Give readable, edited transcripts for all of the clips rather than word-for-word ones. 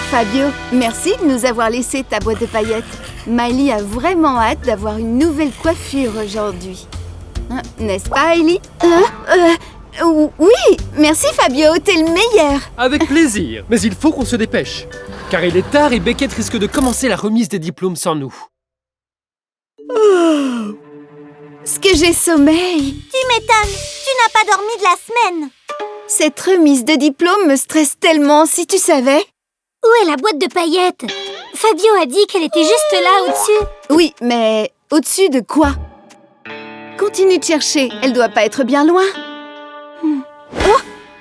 Fabio. Merci de nous avoir laissé ta boîte de paillettes. Miley a vraiment hâte d'avoir une nouvelle coiffure aujourd'hui. Hein, n'est-ce pas, Ellie? Oui, merci Fabio, t'es le meilleur. Avec plaisir, mais il faut qu'on se dépêche. Car il est tard et Beckett risque de commencer la remise des diplômes sans nous. Ce que j'ai sommeil. Tu m'étonnes, tu n'as pas dormi de la semaine. Cette remise de diplôme me stresse tellement, si tu savais. Où est la boîte de paillettes? Fabio a dit qu'elle était juste là, au-dessus. Oui, mais au-dessus de quoi? Continue de chercher, elle doit pas être bien loin.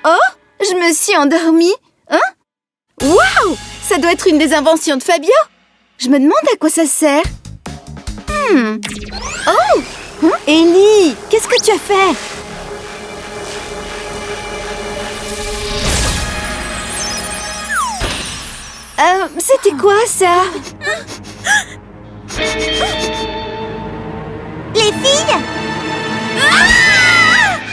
Oh, je me suis endormie. Hein? Waouh! Ça doit être une des inventions de Fabio. Je me demande à quoi ça sert. Oh! Hein? Ellie, qu'est-ce que tu as fait? C'était quoi ça? Les filles?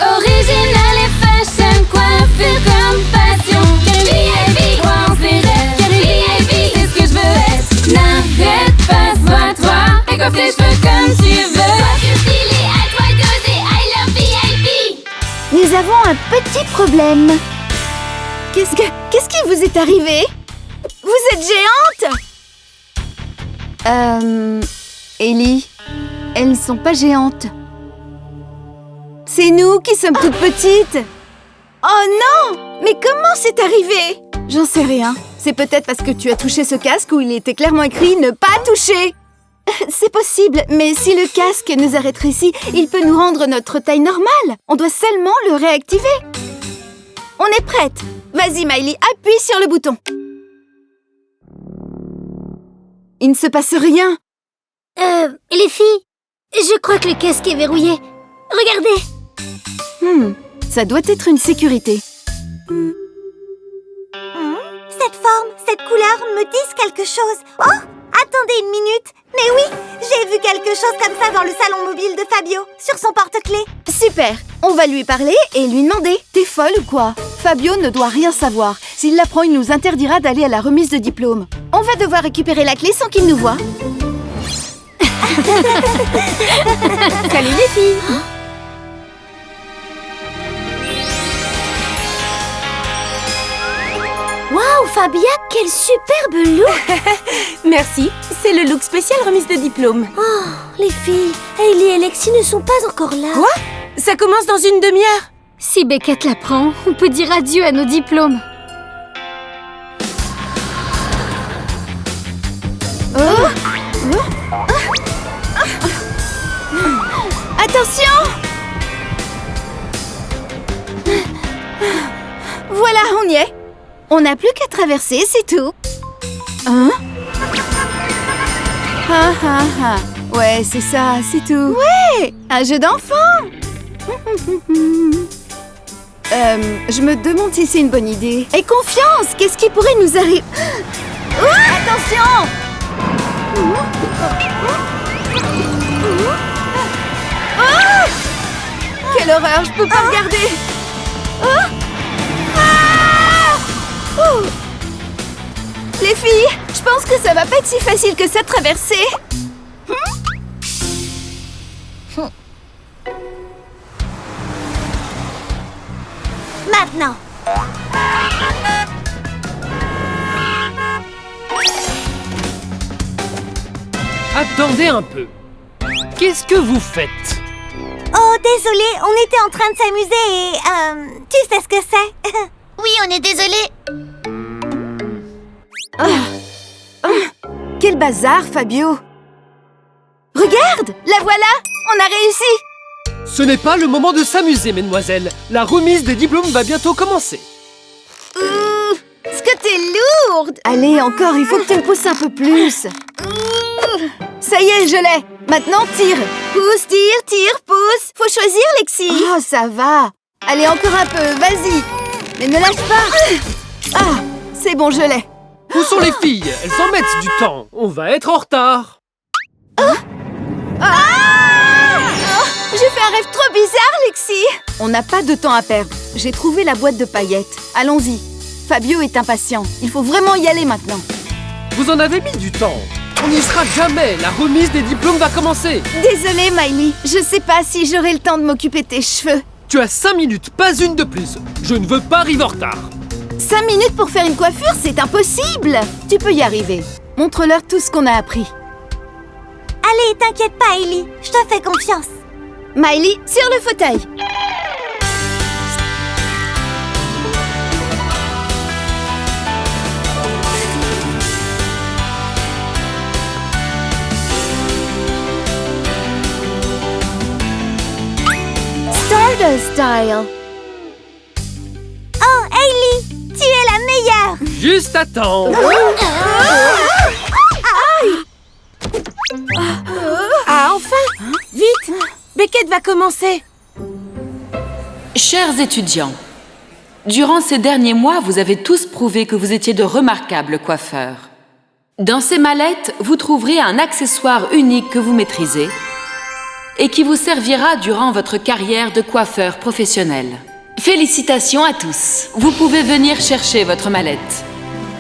Original et fashion, coiffure comme passion. VIP, crois en ses rêves. VIP, c'est ce que je veux être. N'arrête pas, sois toi. Et coiffe tes cheveux comme tu veux. Coiffure stylée, à toi d'oser. I love VIP. Nous avons un petit problème. Qu'est-ce qui vous est arrivé? Vous êtes géante? Ellie, elles ne sont pas géantes. C'est nous qui sommes toutes petites. Oh non! Mais comment c'est arrivé? J'en sais rien. C'est peut-être parce que tu as touché ce casque où il était clairement écrit « Ne pas toucher ». C'est possible, mais si le casque nous a rétrécis, il peut nous rendre notre taille normale. On doit seulement le réactiver. On est prête. Vas-y, Miley, appuie sur le bouton. Il ne se passe rien. Les filles, je crois que le casque est verrouillé. Regardez. Ça doit être une sécurité. Cette forme, cette couleur me disent quelque chose. Oh, attendez une minute. Mais oui, j'ai vu quelque chose comme ça dans le salon mobile de Fabio, sur son porte-clés. Super. On va lui parler et lui demander. T'es folle ou quoi? Fabio ne doit rien savoir. S'il l'apprend, il nous interdira d'aller à la remise de diplôme. On va devoir récupérer la clé sans qu'il nous voie. Salut les filles. Waouh, Fabia, quel superbe look. Merci, c'est le look spécial remise de diplôme. Oh, les filles, Hailey et Lexi ne sont pas encore là. Quoi? Ça commence dans une demi-heure. Si Beckett l'apprend, on peut dire adieu à nos diplômes. Attention! Voilà, on y est. On n'a plus qu'à traverser, c'est tout. Hein? Ouais, c'est ça, c'est tout. Ouais, un jeu d'enfant. Je me demande si c'est une bonne idée. Aie confiance, qu'est-ce qui pourrait nous arriver? Attention! Quelle horreur, je peux pas regarder. Les filles, je pense que ça va pas être si facile que ça de traverser. Maintenant. Attendez un peu. Qu'est-ce que vous faites? Oh, désolé, on était en train de s'amuser et... tu sais ce que c'est? Oui, on est désolé. Quel bazar, Fabio. Regarde, la voilà. On a réussi. Ce n'est pas le moment de s'amuser, mesdemoiselles. La remise des diplômes va bientôt commencer. Est-ce que t'es lourde? Allez, encore, il faut que tu me pousses un peu plus. Ça y est, je l'ai. Maintenant, tire. Pousse, tire, pousse. Faut choisir, Lexi. Oh, ça va. Allez, encore un peu, vas-y. Mais ne lâche pas. Ah, c'est bon, je l'ai. Où sont les filles? Elles en mettent du temps. On va être en retard. J'ai fait un rêve trop bizarre, Lexi. On n'a pas de temps à perdre. J'ai trouvé la boîte de paillettes. Allons-y. Fabio est impatient. Il faut vraiment y aller maintenant. Vous en avez mis du temps. On n'y sera jamais. La remise des diplômes va commencer. Désolée, Miley. Je sais pas si j'aurai le temps de m'occuper de tes cheveux. Tu as 5 minutes, pas une de plus. Je ne veux pas arriver en retard. 5 minutes pour faire une coiffure, c'est impossible. Tu peux y arriver. Montre-leur tout ce qu'on a appris. Allez, t'inquiète pas, Ellie. Je te fais confiance. Miley, sur le fauteuil. Stardust Style. Oh, Hailey, tu es la meilleure. Juste à temps. Ah, enfin! Vite! Beckett va commencer. Chers étudiants, durant ces derniers mois, vous avez tous prouvé que vous étiez de remarquables coiffeurs. Dans ces mallettes, vous trouverez un accessoire unique que vous maîtrisez et qui vous servira durant votre carrière de coiffeur professionnel. Félicitations à tous! Vous pouvez venir chercher votre mallette.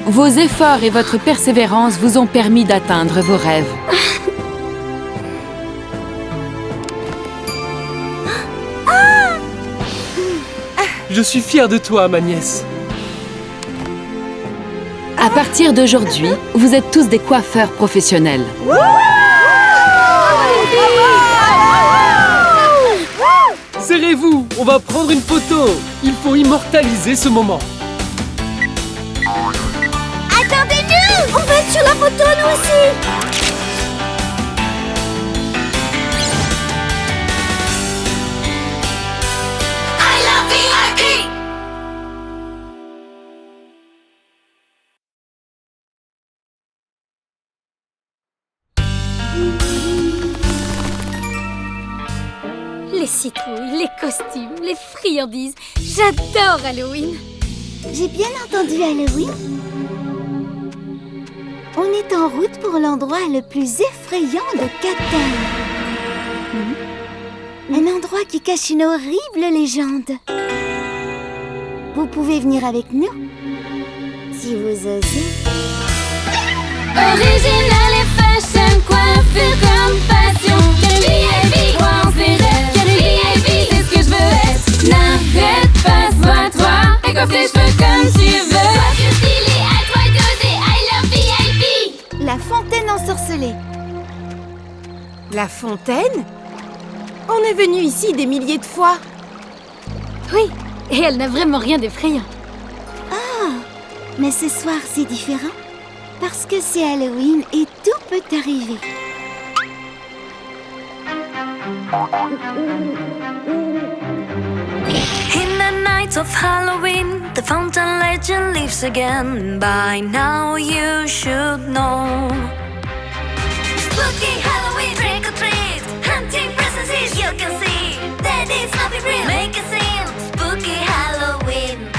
Vos efforts et votre persévérance vous ont permis d'atteindre vos rêves. Je suis fier de toi, ma nièce. À partir d'aujourd'hui, vous êtes tous des coiffeurs professionnels. Serrez-vous, on va prendre une photo. Il faut immortaliser ce moment. Attendez-nous. On va être sur la photo, nous aussi. Les citrouilles, les costumes, les friandises. J'adore Halloween. J'ai bien entendu Halloween. On est en route pour l'endroit le plus effrayant de Cathal. Un endroit qui cache une horrible légende. Vous pouvez venir avec nous, si vous osez. Original et fashion, coiffure comme passion. VIP, crois en ses rêves. VIP, c'est ce que je veux être. N'arrête pas, sois-toi et coiffe tes cheveux comme tu veux. Coiffure stylée, à toi d'oser. I love VIP. La fontaine ensorcelée. La fontaine? On est venu ici des milliers de fois. Oui, et elle n'a vraiment rien d'effrayant. Mais ce soir, c'est différent. Parce que c'est Halloween et tout peut arriver. In the night of Halloween, the fountain legend lives again. By now you should know. Spooky Halloween, trick or treat, hunting presences you can see. That is nothing real. Make a scene, spooky Halloween.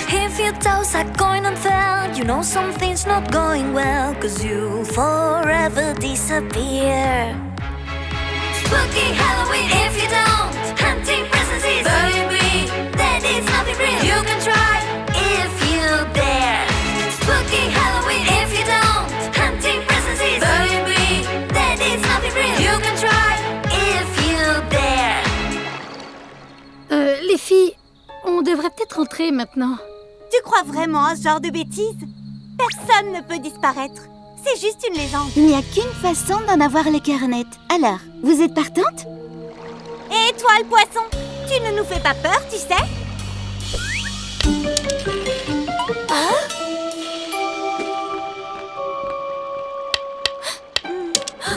If your toes are going unfair, you know something's not going well, 'cause you'll forever disappear. Spooky Halloween, if you don't, hunting presences, baby, that is nothing real. You can try if you dare. Spooky Halloween, if you don't, hunting presences, baby, that is nothing real. You can try if you dare. Les filles, on devrait peut-être rentrer maintenant. Tu crois vraiment à ce genre de bêtises? Personne ne peut disparaître. C'est juste une légende. Il n'y a qu'une façon d'en avoir le cœur net. Alors, vous êtes partante? Et toi, le poisson? Tu ne nous fais pas peur, tu sais?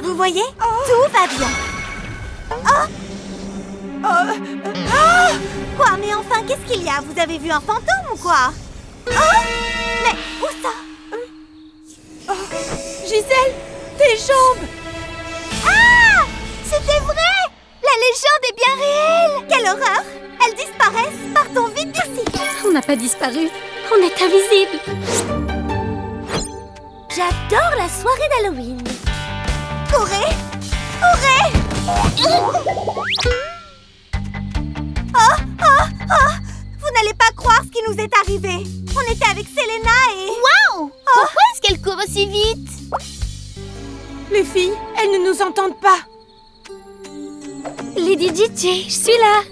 Vous voyez? Tout va bien. Quoi? Mais enfin, qu'est-ce qu'il y a? Vous avez vu un fantôme ou quoi? Mais où ça? Gisèle, tes jambes! Ah! C'était vrai! La légende est bien réelle! Quelle horreur! Elles disparaissent! Partons vite d'ici! On n'a pas disparu. On est invisible. J'adore la soirée d'Halloween! Courez! Courez! Oh! Vous n'allez pas croire ce qui nous est arrivé. On était avec Selena et... Waouh! Pourquoi est-ce qu'elle court aussi vite? Les filles, elles ne nous entendent pas. Lady DJ, je suis là.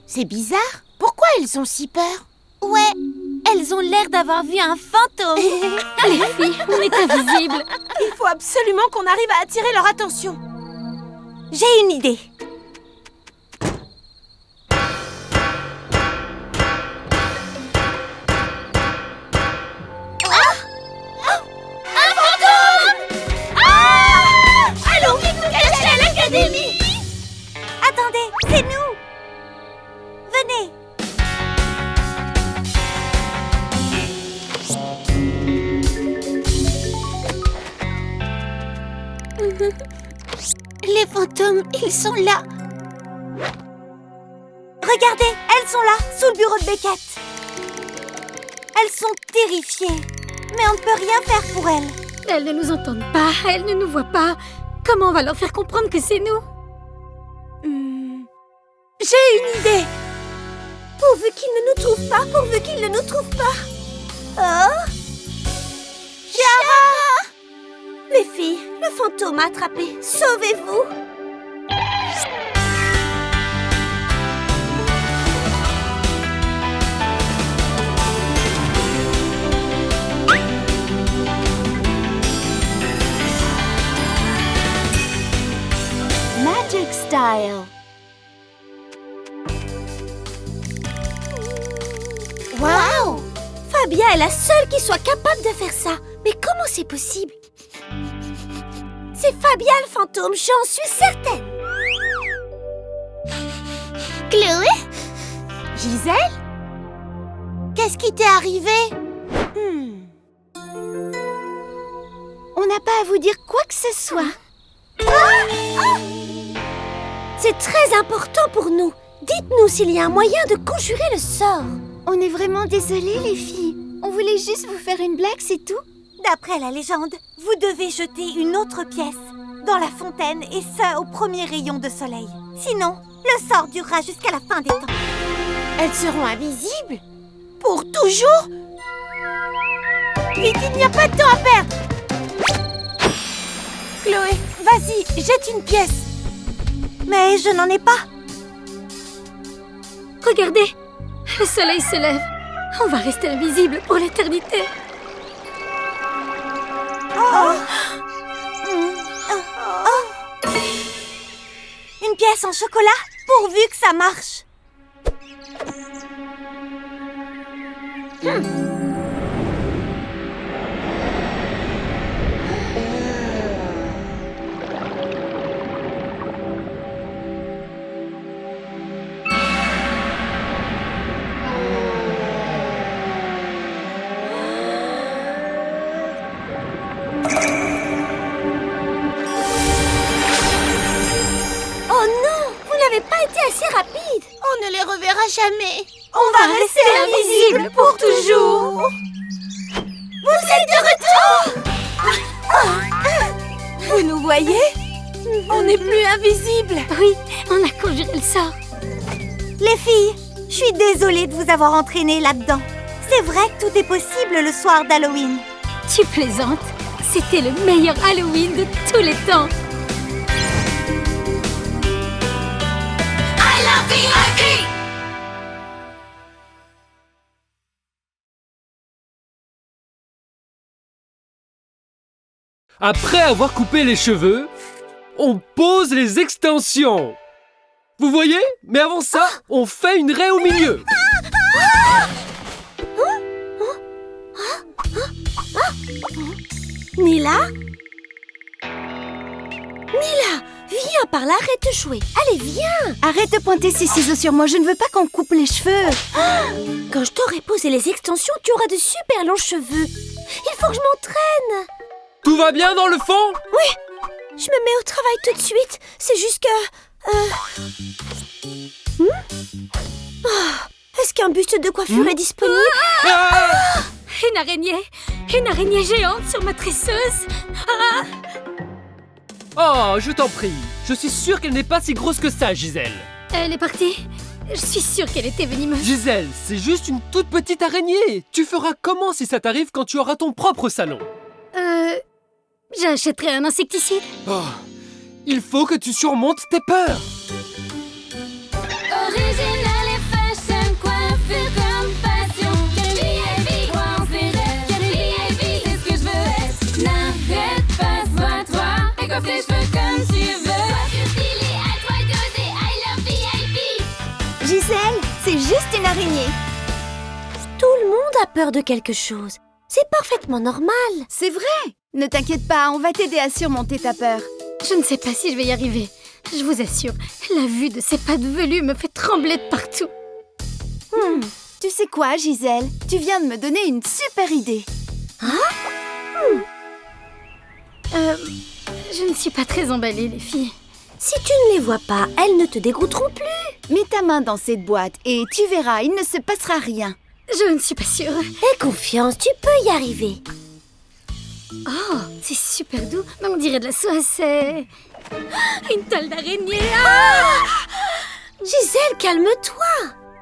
C'est bizarre. Pourquoi elles ont si peur? Ouais, elles ont l'air d'avoir vu un fantôme. Les filles, on est invisibles. Il faut absolument qu'on arrive à attirer leur attention. J'ai une idée. Allons vite nous cacher à l'académie. Attendez, c'est nous. Venez. Les fantômes, ils sont là. Regardez, elles sont là, sous le bureau de Beckett. Elles sont terrifiées, mais on ne peut rien faire pour elles. Elles ne nous entendent pas, elles ne nous voient pas. Comment on va leur faire comprendre que c'est nous? J'ai une idée. Pourvu qu'ils ne nous trouvent pas, pourvu qu'ils ne nous trouvent pas. Oh, Chiara! Les filles, le fantôme a attrapé. Sauvez-vous! Magic Style. Waouh! Fabia est la seule qui soit capable de faire ça. Mais comment c'est possible? C'est Fabia le fantôme, j'en suis certaine. Chloé? Gisèle? Qu'est-ce qui t'est arrivé? On n'a pas à vous dire quoi que ce soit. C'est très important pour nous. Dites-nous s'il y a un moyen de conjurer le sort. On est vraiment désolés, les filles. On voulait juste vous faire une blague, c'est tout. D'après la légende, vous devez jeter une autre pièce dans la fontaine et ça au premier rayon de soleil. Sinon, le sort durera jusqu'à la fin des temps. Elles seront invisibles? Pour toujours? Vite, il n'y a pas de temps à perdre. Chloé, vas-y, jette une pièce. Mais je n'en ai pas. Regardez, le soleil se lève. On va rester invisible pour l'éternité. Une pièce en chocolat, pourvu que ça marche. Oh non, vous n'avez pas été assez rapide. On ne les reverra jamais. On va rester invisible pour toujours. Vous êtes de retour. Vous nous voyez? On n'est plus invisibles. Oui, on a conjuré le sort. Les filles, je suis désolée de vous avoir entraînées là-dedans. C'est vrai que tout est possible le soir d'Halloween. Tu plaisantes? C'était le meilleur Halloween de tous les temps. Après avoir coupé les cheveux, on pose les extensions. Vous voyez? Mais avant ça, on fait une raie au milieu. Mila? Mila, viens par là, arrête de jouer. Allez, viens. Arrête de pointer ces ciseaux sur moi, je ne veux pas qu'on coupe les cheveux. Quand je t'aurai posé les extensions, tu auras de super longs cheveux. Il faut que je m'entraîne. Tout va bien dans le fond? Je me mets au travail tout de suite. C'est juste que... Est-ce qu'un buste de coiffure est disponible? Une araignée géante sur ma tresseuse. Oh, je t'en prie. Je suis sûre qu'elle n'est pas si grosse que ça, Gisèle. Elle est partie. Je suis sûre qu'elle était venimeuse. Gisèle, c'est juste une toute petite araignée. Tu feras comment si ça t'arrive quand tu auras ton propre salon? J'achèterai un insecticide. Oh, il faut que tu surmontes tes peurs. Original et fashion, coiffure comme passion. VIP, crois en ses rêves. VIP, c'est ce que je veux être. N'arrête pas, sois toi. Et coiffe tes cheveux comme tu veux. Coiffure stylée, à toi d'oser. I love VIP. Gisèle, c'est juste une araignée. Tout le monde a peur de quelque chose. C'est parfaitement normal. C'est vrai. Ne t'inquiète pas, on va t'aider à surmonter ta peur. Je ne sais pas si je vais y arriver. Je vous assure, la vue de ces pattes velues me fait trembler de partout. Tu sais quoi, Gisèle? Tu viens de me donner une super idée. Je ne suis pas très emballée, les filles. Si tu ne les vois pas, elles ne te dégoûteront plus. Mets ta main dans cette boîte et tu verras, il ne se passera rien. Je ne suis pas sûre. Aie confiance, tu peux y arriver. Oh, c'est super doux. Mais on dirait de la soie, c'est... Une toile d'araignée. Gisèle, calme-toi.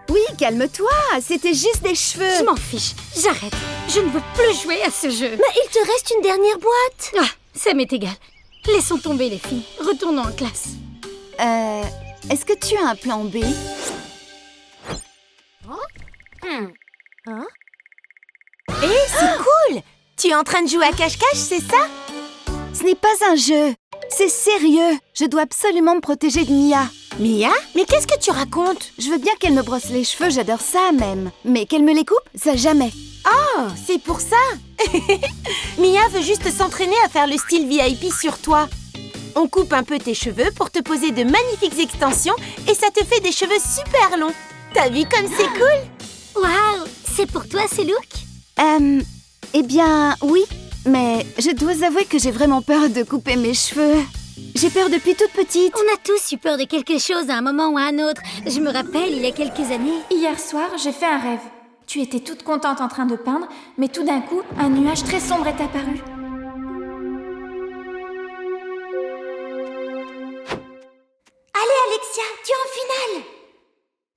Oui, calme-toi, c'était juste des cheveux. Je m'en fiche. J'arrête. Je ne veux plus jouer à ce jeu. Mais il te reste une dernière boîte. Ah, ça m'est égal. Laissons tomber, les filles. Retournons en classe. Est-ce que tu as un plan B? C'est cool. Tu es en train de jouer à cache-cache, c'est ça? Ce n'est pas un jeu, c'est sérieux. Je dois absolument me protéger de Mia. Mia? Mais qu'est-ce que tu racontes? Je veux bien qu'elle me brosse les cheveux, j'adore ça même. Mais qu'elle me les coupe, ça jamais. Oh, c'est pour ça. Mia veut juste s'entraîner à faire le style VIP sur toi. On coupe un peu tes cheveux pour te poser de magnifiques extensions et ça te fait des cheveux super longs. T'as vu comme c'est cool? Waouh, c'est pour toi ces looks? Eh bien, oui. Mais je dois avouer que j'ai vraiment peur de couper mes cheveux. J'ai peur depuis toute petite. On a tous eu peur de quelque chose à un moment ou à un autre. Je me rappelle, il y a quelques années. Hier soir, j'ai fait un rêve. Tu étais toute contente en train de peindre, mais tout d'un coup, un nuage très sombre est apparu. Allez, Alexia, tu es en finale.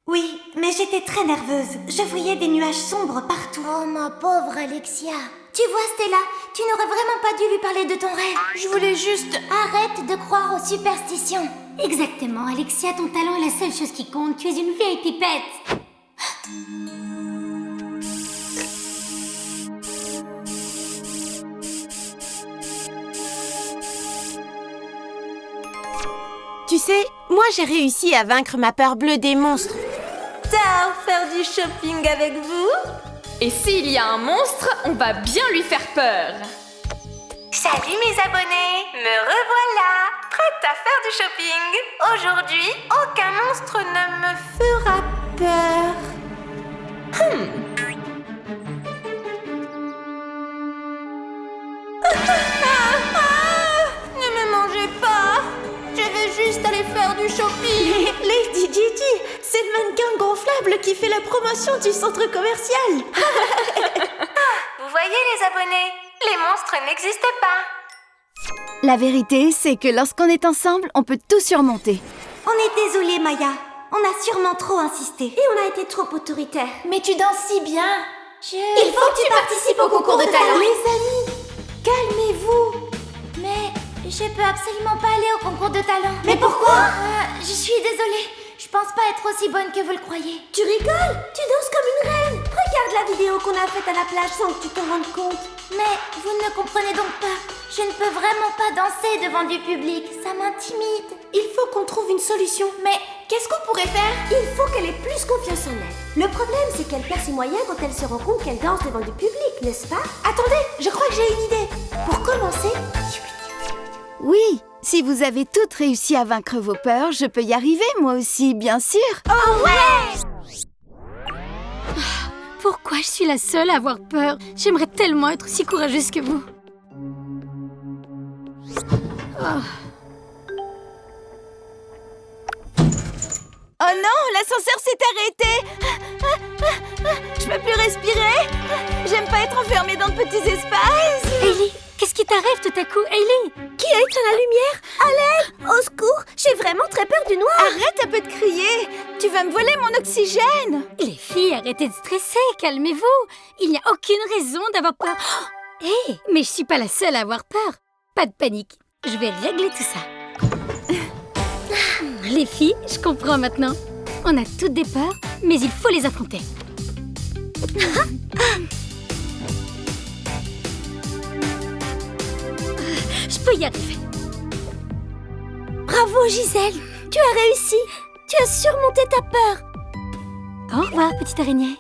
Oui, mais j'étais très nerveuse. Je voyais des nuages sombres partout. Oh, ma pauvre Alexia. Tu vois, Stella, tu n'aurais vraiment pas dû lui parler de ton rêve. Je voulais juste... Arrête de croire aux superstitions. Exactement, Alexia, ton talent est la seule chose qui compte. Tu es une vieille pipette. Tu sais, moi j'ai réussi à vaincre ma peur bleue des monstres. Ciao, faire du shopping avec vous? Et s'il y a un monstre, on va bien lui faire peur. Salut mes abonnés, me revoilà, prête à faire du shopping. Aujourd'hui, aucun monstre ne me fera peur. Ne me mangez pas. Je veux juste aller faire du shopping. Lady Gigi, c'est le mannequin gonflable qui fait la promotion du centre commercial. Vous voyez les abonnés, les monstres n'existent pas. La vérité, c'est que lorsqu'on est ensemble, on peut tout surmonter. On est désolé, Maya. On a sûrement trop insisté. Et on a été trop autoritaire. Mais tu danses si bien. Il faut que tu participes au concours de talent. Les amis, Calmez-vous. mais je peux absolument pas aller au concours de talent. Mais pourquoi? Je suis désolée. Je pense pas être aussi bonne que vous le croyez. Tu rigoles? Tu danses comme une reine. Regarde la vidéo qu'on a faite à la plage sans que tu t'en rendes compte. Mais vous ne comprenez donc pas. Je ne peux vraiment pas danser devant du public. Ça m'intimide. Il faut qu'on trouve une solution. Mais qu'est-ce qu'on pourrait faire? Il faut qu'elle ait plus confiance en elle. Le problème, c'est qu'elle perd ses moyens quand elle se rend compte qu'elle danse devant du public, n'est-ce pas? Attendez, je crois que j'ai une idée. Pour commencer... Oui, si vous avez toutes réussi à vaincre vos peurs, je peux y arriver moi aussi, bien sûr. Oh ouais! Pourquoi je suis la seule à avoir peur? J'aimerais tellement être aussi courageuse que vous. Oh non, l'ascenseur s'est arrêté. Je peux plus respirer. J'aime pas être enfermée dans de petits espaces. Hailey, qu'est-ce qui t'arrive tout à coup? Hailey! Qui a éteint la lumière. À l'aide! Au secours! J'ai vraiment très peur du noir. Arrête un peu de crier. Tu vas me voler mon oxygène. Les filles, arrêtez de stresser, calmez-vous. Il n'y a aucune raison d'avoir peur. Hé, mais je suis pas la seule à avoir peur. Pas de panique, je vais régler tout ça. Les filles, je comprends maintenant. On a toutes des peurs, mais il faut les affronter. Je peux y arriver. Bravo Gisèle, tu as réussi. Tu as surmonté ta peur. Au revoir, petite araignée.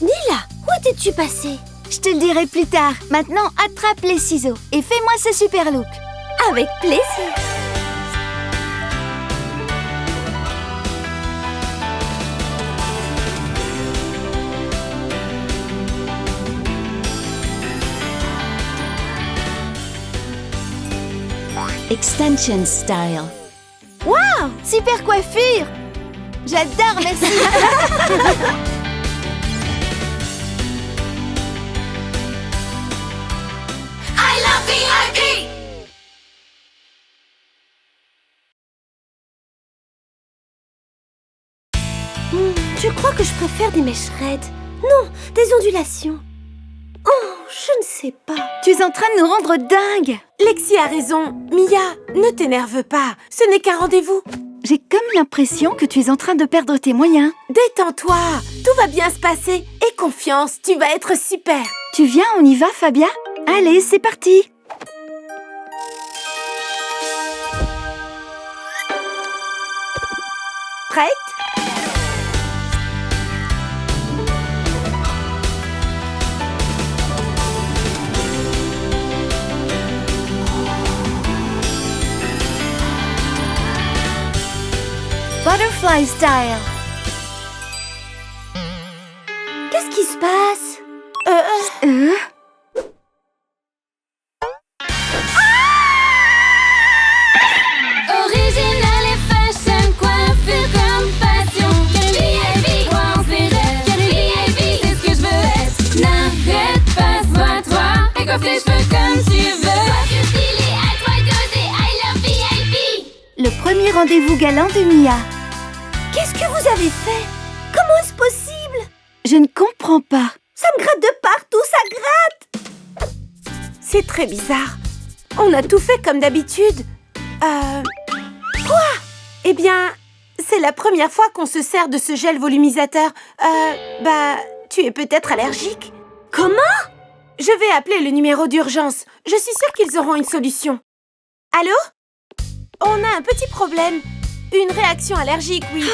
Nila, où étais-tu passée? Je te le dirai plus tard. Maintenant, attrape les ciseaux et fais-moi ce super look. Avec plaisir. Extension style. Waouh, super coiffure. J'adore, merci. I love VIP! Je crois que je préfère des mèches raides. Non, des ondulations. Oh, je ne sais pas. Tu es en train de nous rendre dingues. Lexi a raison. Mia, ne t'énerve pas. Ce n'est qu'un rendez-vous. J'ai comme l'impression que tu es en train de perdre tes moyens. Détends-toi. Tout va bien se passer. Aie confiance, tu vas être super. Tu viens, on y va, Fabia? Allez, c'est parti. Prête? Butterfly style. Qu'est-ce qui se passe? Original et fashion, coiffure comme passion. VIP, crois en ses rêves. VIP, c'est ce que je veux être. N'arrête pas, sois toi. Et coiffe tes cheveux comme tu veux. Coiffure stylée, à toi d'oser. I love VIP. Le premier rendez-vous galant de Mia. Qu'est-ce que vous avez fait? Comment est-ce possible? Je ne comprends pas. Ça me gratte de partout, ça gratte! C'est très bizarre. On a tout fait comme d'habitude. Quoi? Eh bien, c'est la première fois qu'on se sert de ce gel volumisateur. Tu es peut-être allergique? Comment? Je vais appeler le numéro d'urgence. Je suis sûre qu'ils auront une solution. Allô? On a un petit problème. Une réaction allergique, oui.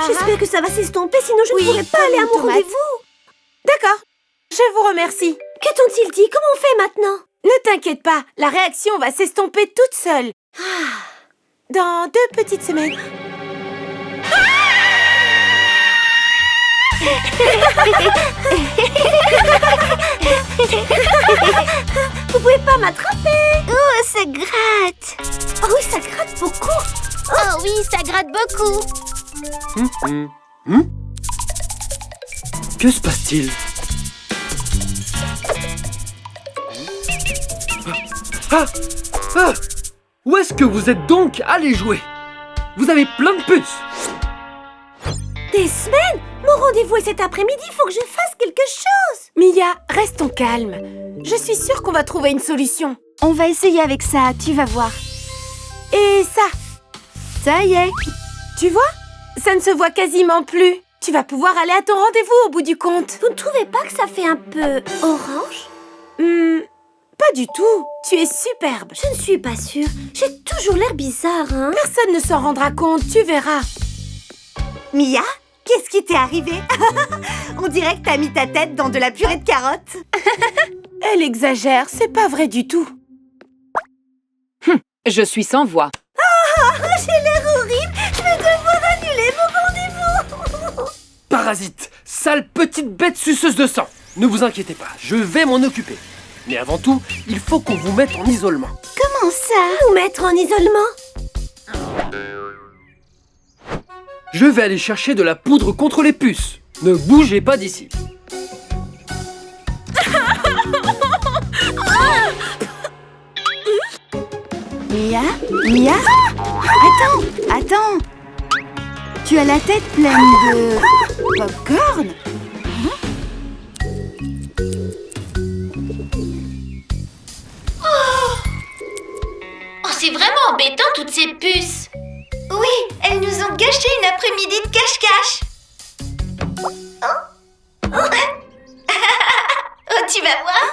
J'espère que ça va s'estomper, sinon je ne pourrai pas aller à mon rendez-vous. D'accord. Je vous remercie. Que t'ont-ils dit? Comment on fait maintenant? Ne t'inquiète pas, la réaction va s'estomper toute seule. Dans 2 petites semaines. Vous pouvez pas m'attraper? Oh, ça gratte. Oh oui, ça gratte beaucoup. Oh oui, ça gratte beaucoup. Que se passe-t-il? Où est-ce que vous êtes donc allés jouer? Vous avez plein de puces. Des semaines? Mon rendez-vous est cet après-midi, faut que je fasse quelque chose. Mia, restons calmes. Je suis sûre qu'on va trouver une solution. On va essayer avec ça, tu vas voir. Et ça? Ça y est. Tu vois? Ça ne se voit quasiment plus. Tu vas pouvoir aller à ton rendez-vous au bout du compte. Vous ne trouvez pas que ça fait un peu orange? Pas du tout. Tu es superbe. Je ne suis pas sûre. J'ai toujours l'air bizarre, hein? Personne ne s'en rendra compte, tu verras. Mia, qu'est-ce qui t'est arrivé? On dirait que t'as mis ta tête dans de la purée de carottes. Elle exagère, c'est pas vrai du tout. Je suis sans voix. J'ai l'air horrible. Je vais devoir annuler mon rendez-vous. Parasite, sale petite bête suceuse de sang. Ne vous inquiétez pas, je vais m'en occuper. Mais avant tout, il faut qu'on vous mette en isolement. Comment ça? Nous mettre en isolement? Je vais aller chercher de la poudre contre les puces. Ne bougez pas d'ici. Mia? Mia? Attends. Tu as la tête pleine de... popcorn? Oh, c'est vraiment embêtant toutes ces puces. Oui, elles nous ont gâché une après-midi de cache-cache. Oh, tu vas voir.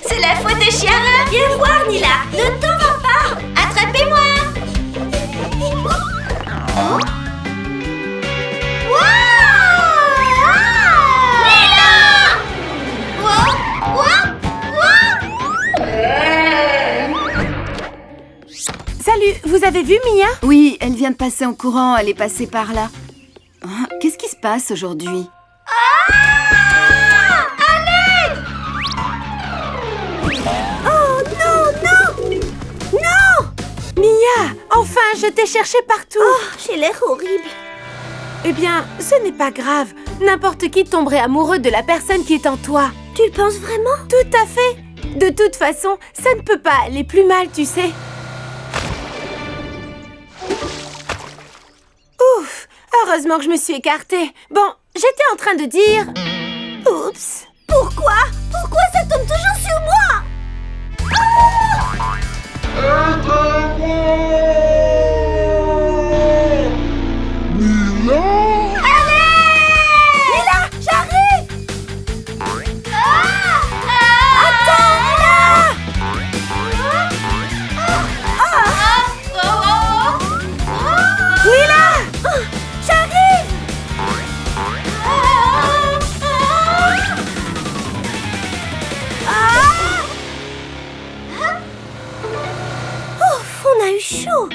C'est la faute de Chiara. Viens voir, Nila. Ne t'en va pas. Attrapez-moi. Salut, vous avez vu Mia? Oui, elle vient de passer en courant, elle est passée par là. Ah, qu'est-ce qui se passe aujourd'hui? Oh non! Mia, enfin, je t'ai cherché partout. Oh, j'ai l'air horrible. Eh bien, ce n'est pas grave. N'importe qui tomberait amoureux de la personne qui est en toi. Tu le penses vraiment? Tout à fait. De toute façon, ça ne peut pas aller plus mal, tu sais. Ouf, heureusement que je me suis écartée. Bon, j'étais en train de dire... Oups. Pourquoi ça tombe toujours sur moi? Nila, j'arrive. Attends, Nila. Nila! J'arrive. Ouf, on a eu chaud.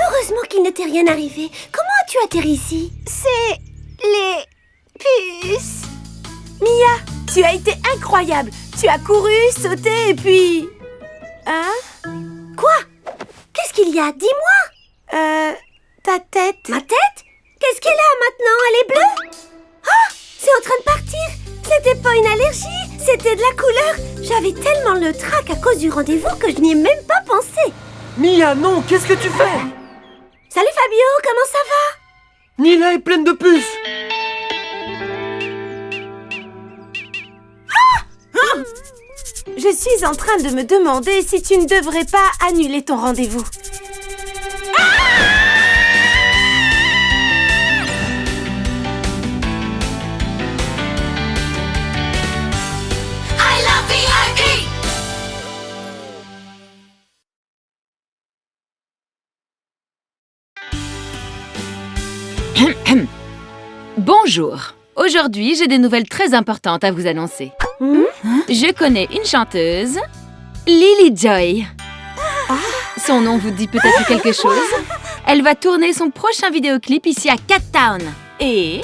Heureusement qu'il ne t'est rien arrivé. Comment as-tu atterri ici? C'est les puces. Mia, tu as été incroyable. Tu as couru, sauté et puis... Hein? Quoi? Qu'est-ce qu'il y a? Dis-moi. Ta tête. Ma tête? Qu'est-ce qu'elle a maintenant? Elle est bleue? Ah! C'est en train de partir. C'était pas une allergie, c'était de la couleur. J'avais tellement le trac à cause du rendez-vous que je n'y ai même pas pensé. Mia, non, qu'est-ce que tu fais? Salut Fabio, comment ça va? Nila est pleine de puces. Je suis en train de me demander si tu ne devrais pas annuler ton rendez-vous. I love VIP! Bonjour. Aujourd'hui, j'ai des nouvelles très importantes à vous annoncer. Je connais une chanteuse, Lily Joy. Son nom vous dit peut-être quelque chose. Elle va tourner son prochain vidéoclip ici à Cat Town. Et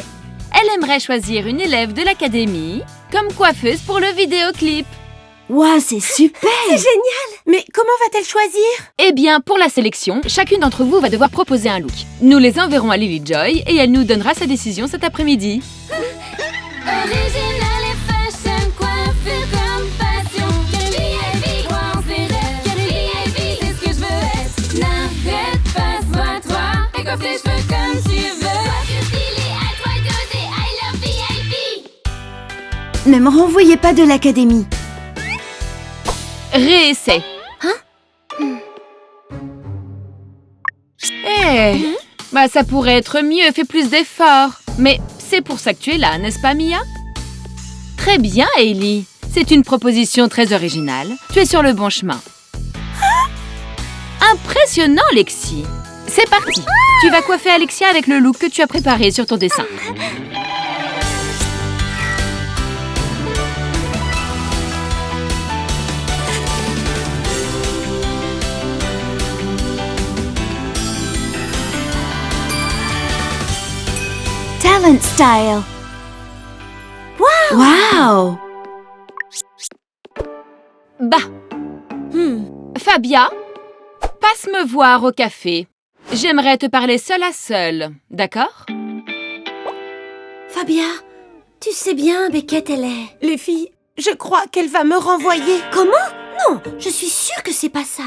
elle aimerait choisir une élève de l'académie comme coiffeuse pour le vidéoclip. Waouh, c'est super! C'est génial! Mais comment va-t-elle choisir? Eh bien, pour la sélection, chacune d'entre vous va devoir proposer un look. Nous les enverrons à Lily Joy et elle nous donnera sa décision cet après-midi. Original et fashion, coiffure comme passion. VIP, croire ses rêves. VIP, c'est ce que je veux être. N'arrête pas, sois toi. Et coiffe tes cheveux comme tu veux. Coiffure stylée, à toi d'oser. I love VIP. Ne me renvoyez pas de l'académie. Réessai. Bah ça pourrait être mieux, fais plus d'efforts. Mais c'est pour ça que tu es là, n'est-ce pas, Mia? Très bien, Hailey. C'est une proposition très originale. Tu es sur le bon chemin. Impressionnant, Lexi. C'est parti. Tu vas coiffer Alexia avec le look que tu as préparé sur ton dessin. Talent style. Wow! Bah. Fabia, passe me voir au café. J'aimerais te parler seule à seule, d'accord? Fabia, tu sais bien, Beckett, elle est... Les filles, je crois qu'elle va me renvoyer. Comment? Non, je suis sûre que c'est pas ça.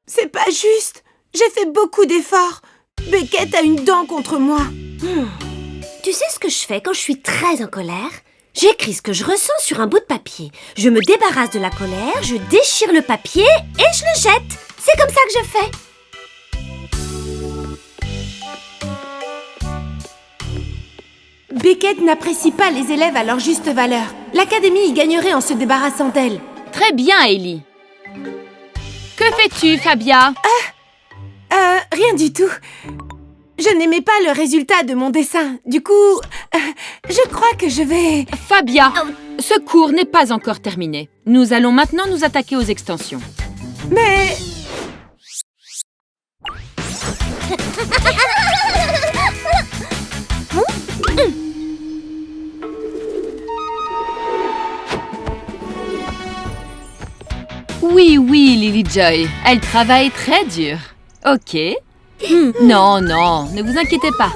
C'est pas juste. J'ai fait beaucoup d'efforts. Beckett a une dent contre moi. Tu sais ce que je fais quand je suis très en colère? J'écris ce que je ressens sur un bout de papier. Je me débarrasse de la colère, je déchire le papier et je le jette. C'est comme ça que je fais. Beckett n'apprécie pas les élèves à leur juste valeur. L'académie y gagnerait en se débarrassant d'elle. Très bien, Ellie. Que fais-tu, Fabia? Rien du tout. Je n'aimais pas le résultat de mon dessin. Du coup, je crois que je vais... Fabia, ce cours n'est pas encore terminé. Nous allons maintenant nous attaquer aux extensions. Mais... Oui, Lily Joy. Elle travaille très dur. Ok. Non, ne vous inquiétez pas.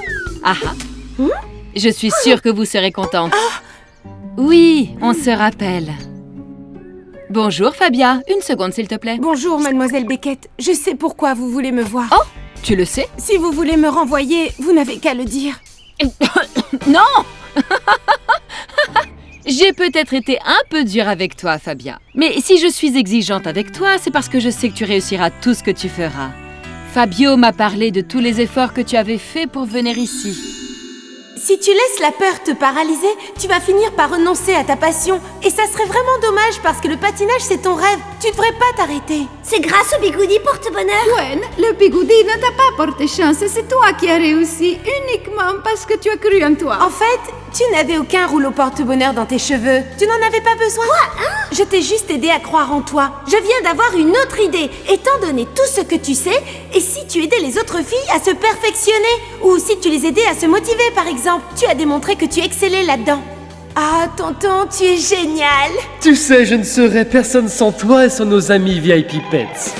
Je suis sûre que vous serez contente. Oui, on se rappelle. Bonjour, Fabia. Une seconde, s'il te plaît. Bonjour, mademoiselle Beckett. Je sais pourquoi vous voulez me voir. Oh, tu le sais? Si vous voulez me renvoyer, vous n'avez qu'à le dire. Non. J'ai peut-être été un peu dure avec toi, Fabia. Mais si je suis exigeante avec toi, c'est parce que je sais que tu réussiras tout ce que tu feras. Fabio m'a parlé de tous les efforts que tu avais faits pour venir ici. Si tu laisses la peur te paralyser, tu vas finir par renoncer à ta passion. Et ça serait vraiment dommage parce que le patinage, c'est ton rêve. Tu devrais pas t'arrêter. C'est grâce au bigoudi porte-bonheur. Gwen, le bigoudi ne t'a pas porté chance. C'est toi qui as réussi uniquement parce que tu as cru en toi. En fait, tu n'avais aucun rouleau porte-bonheur dans tes cheveux. Tu n'en avais pas besoin. Quoi? Je t'ai juste aidé à croire en toi. Je viens d'avoir une autre idée. Étant donné tout ce que tu sais, et si tu aidais les autres filles à se perfectionner? Ou si tu les aidais à se motiver, par exemple? Tu as démontré que tu excellais là-dedans. Ah, tonton, tu es génial! Tu sais, je ne serais personne sans toi et sans nos amis VIP Pets.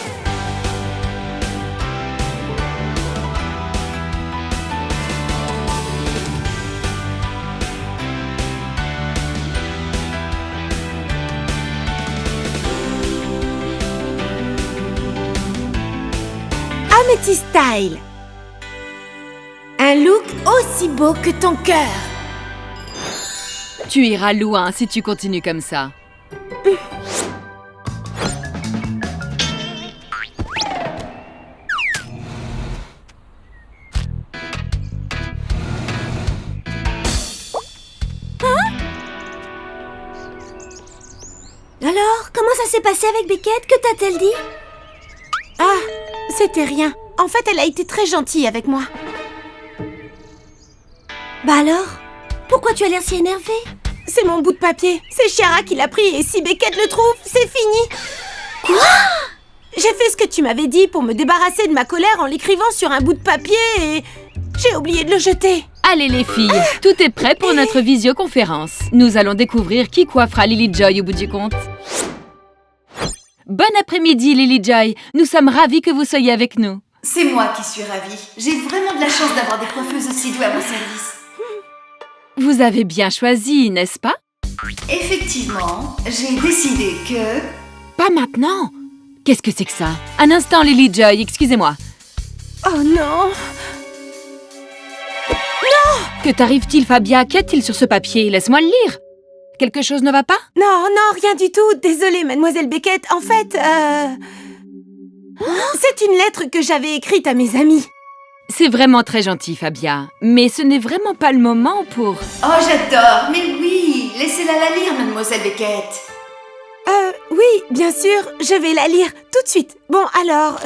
Amethyst Style. Un look aussi beau que ton cœur. Tu iras loin si tu continues comme ça. Alors, comment ça s'est passé avec Beckett? Que t'a-t-elle dit? Ah, c'était rien. En fait, elle a été très gentille avec moi. Bah alors? Pourquoi tu as l'air si énervée? C'est mon bout de papier. C'est Chiara qui l'a pris et si Beckett le trouve, c'est fini. Quoi? J'ai fait ce que tu m'avais dit pour me débarrasser de ma colère en l'écrivant sur un bout de papier et j'ai oublié de le jeter. Allez les filles, tout est prêt pour notre visioconférence. Nous allons découvrir qui coiffera Lily Joy au bout du compte. Bon après-midi Lily Joy, nous sommes ravis que vous soyez avec nous. C'est moi qui suis ravie. J'ai vraiment de la chance d'avoir des coiffeuses aussi douées à mon service. Vous avez bien choisi, n'est-ce pas? Effectivement, j'ai décidé que... Pas maintenant. Qu'est-ce que c'est que ça? Un instant Lily Joy, excusez-moi. Oh non! Que t'arrive-t-il, Fabia? Qu'y a-t-il sur ce papier? Laisse-moi le lire. Quelque chose ne va pas? Non, rien du tout. Désolée, mademoiselle Beckett. En fait, c'est une lettre que j'avais écrite à mes amis. C'est vraiment très gentil, Fabia. Mais ce n'est vraiment pas le moment pour... Oh, j'adore. Mais oui, laissez-la la lire, mademoiselle Beckett. Oui, bien sûr. Je vais la lire tout de suite. Bon, alors...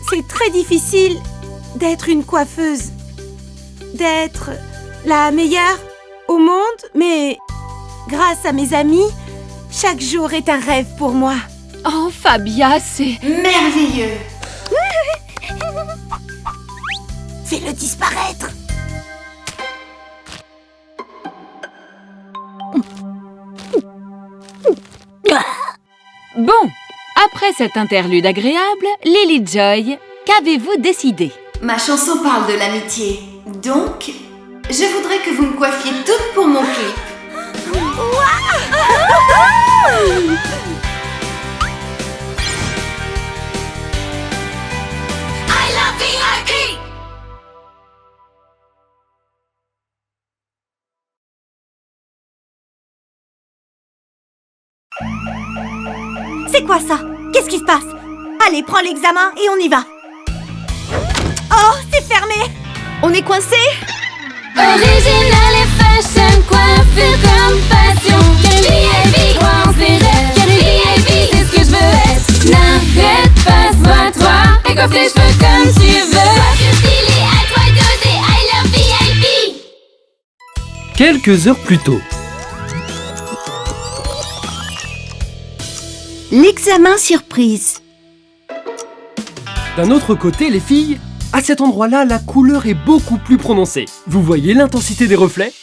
c'est très difficile d'être une coiffeuse. D'être la meilleure au monde, mais grâce à mes amis, chaque jour est un rêve pour moi. Oh, Fabia, c'est... merveilleux. Fais-le disparaître. Bon, après cette interlude agréable, Lily Joy, qu'avez-vous décidé? Ma chanson parle de l'amitié, donc Je voudrais que vous me coiffiez toutes pour mon clip. I love VIP! C'est quoi ça? Qu'est-ce qui se passe? Allez, prends l'examen et on y va. Oh, c'est fermé! On est coincés? Original et fashion, coiffure comme passion. VIP, crois en ses rêves. VIP, c'est ce que je veux être. N'arrête pas, sois-toi. Et coiffe tes cheveux comme tu veux. Coiffure stylée, à toi d'oser. I love VIP. Quelques heures plus tôt. L'examen surprise. D'un autre côté, les filles, à cet endroit-là, la couleur est beaucoup plus prononcée. Vous voyez l'intensité des reflets?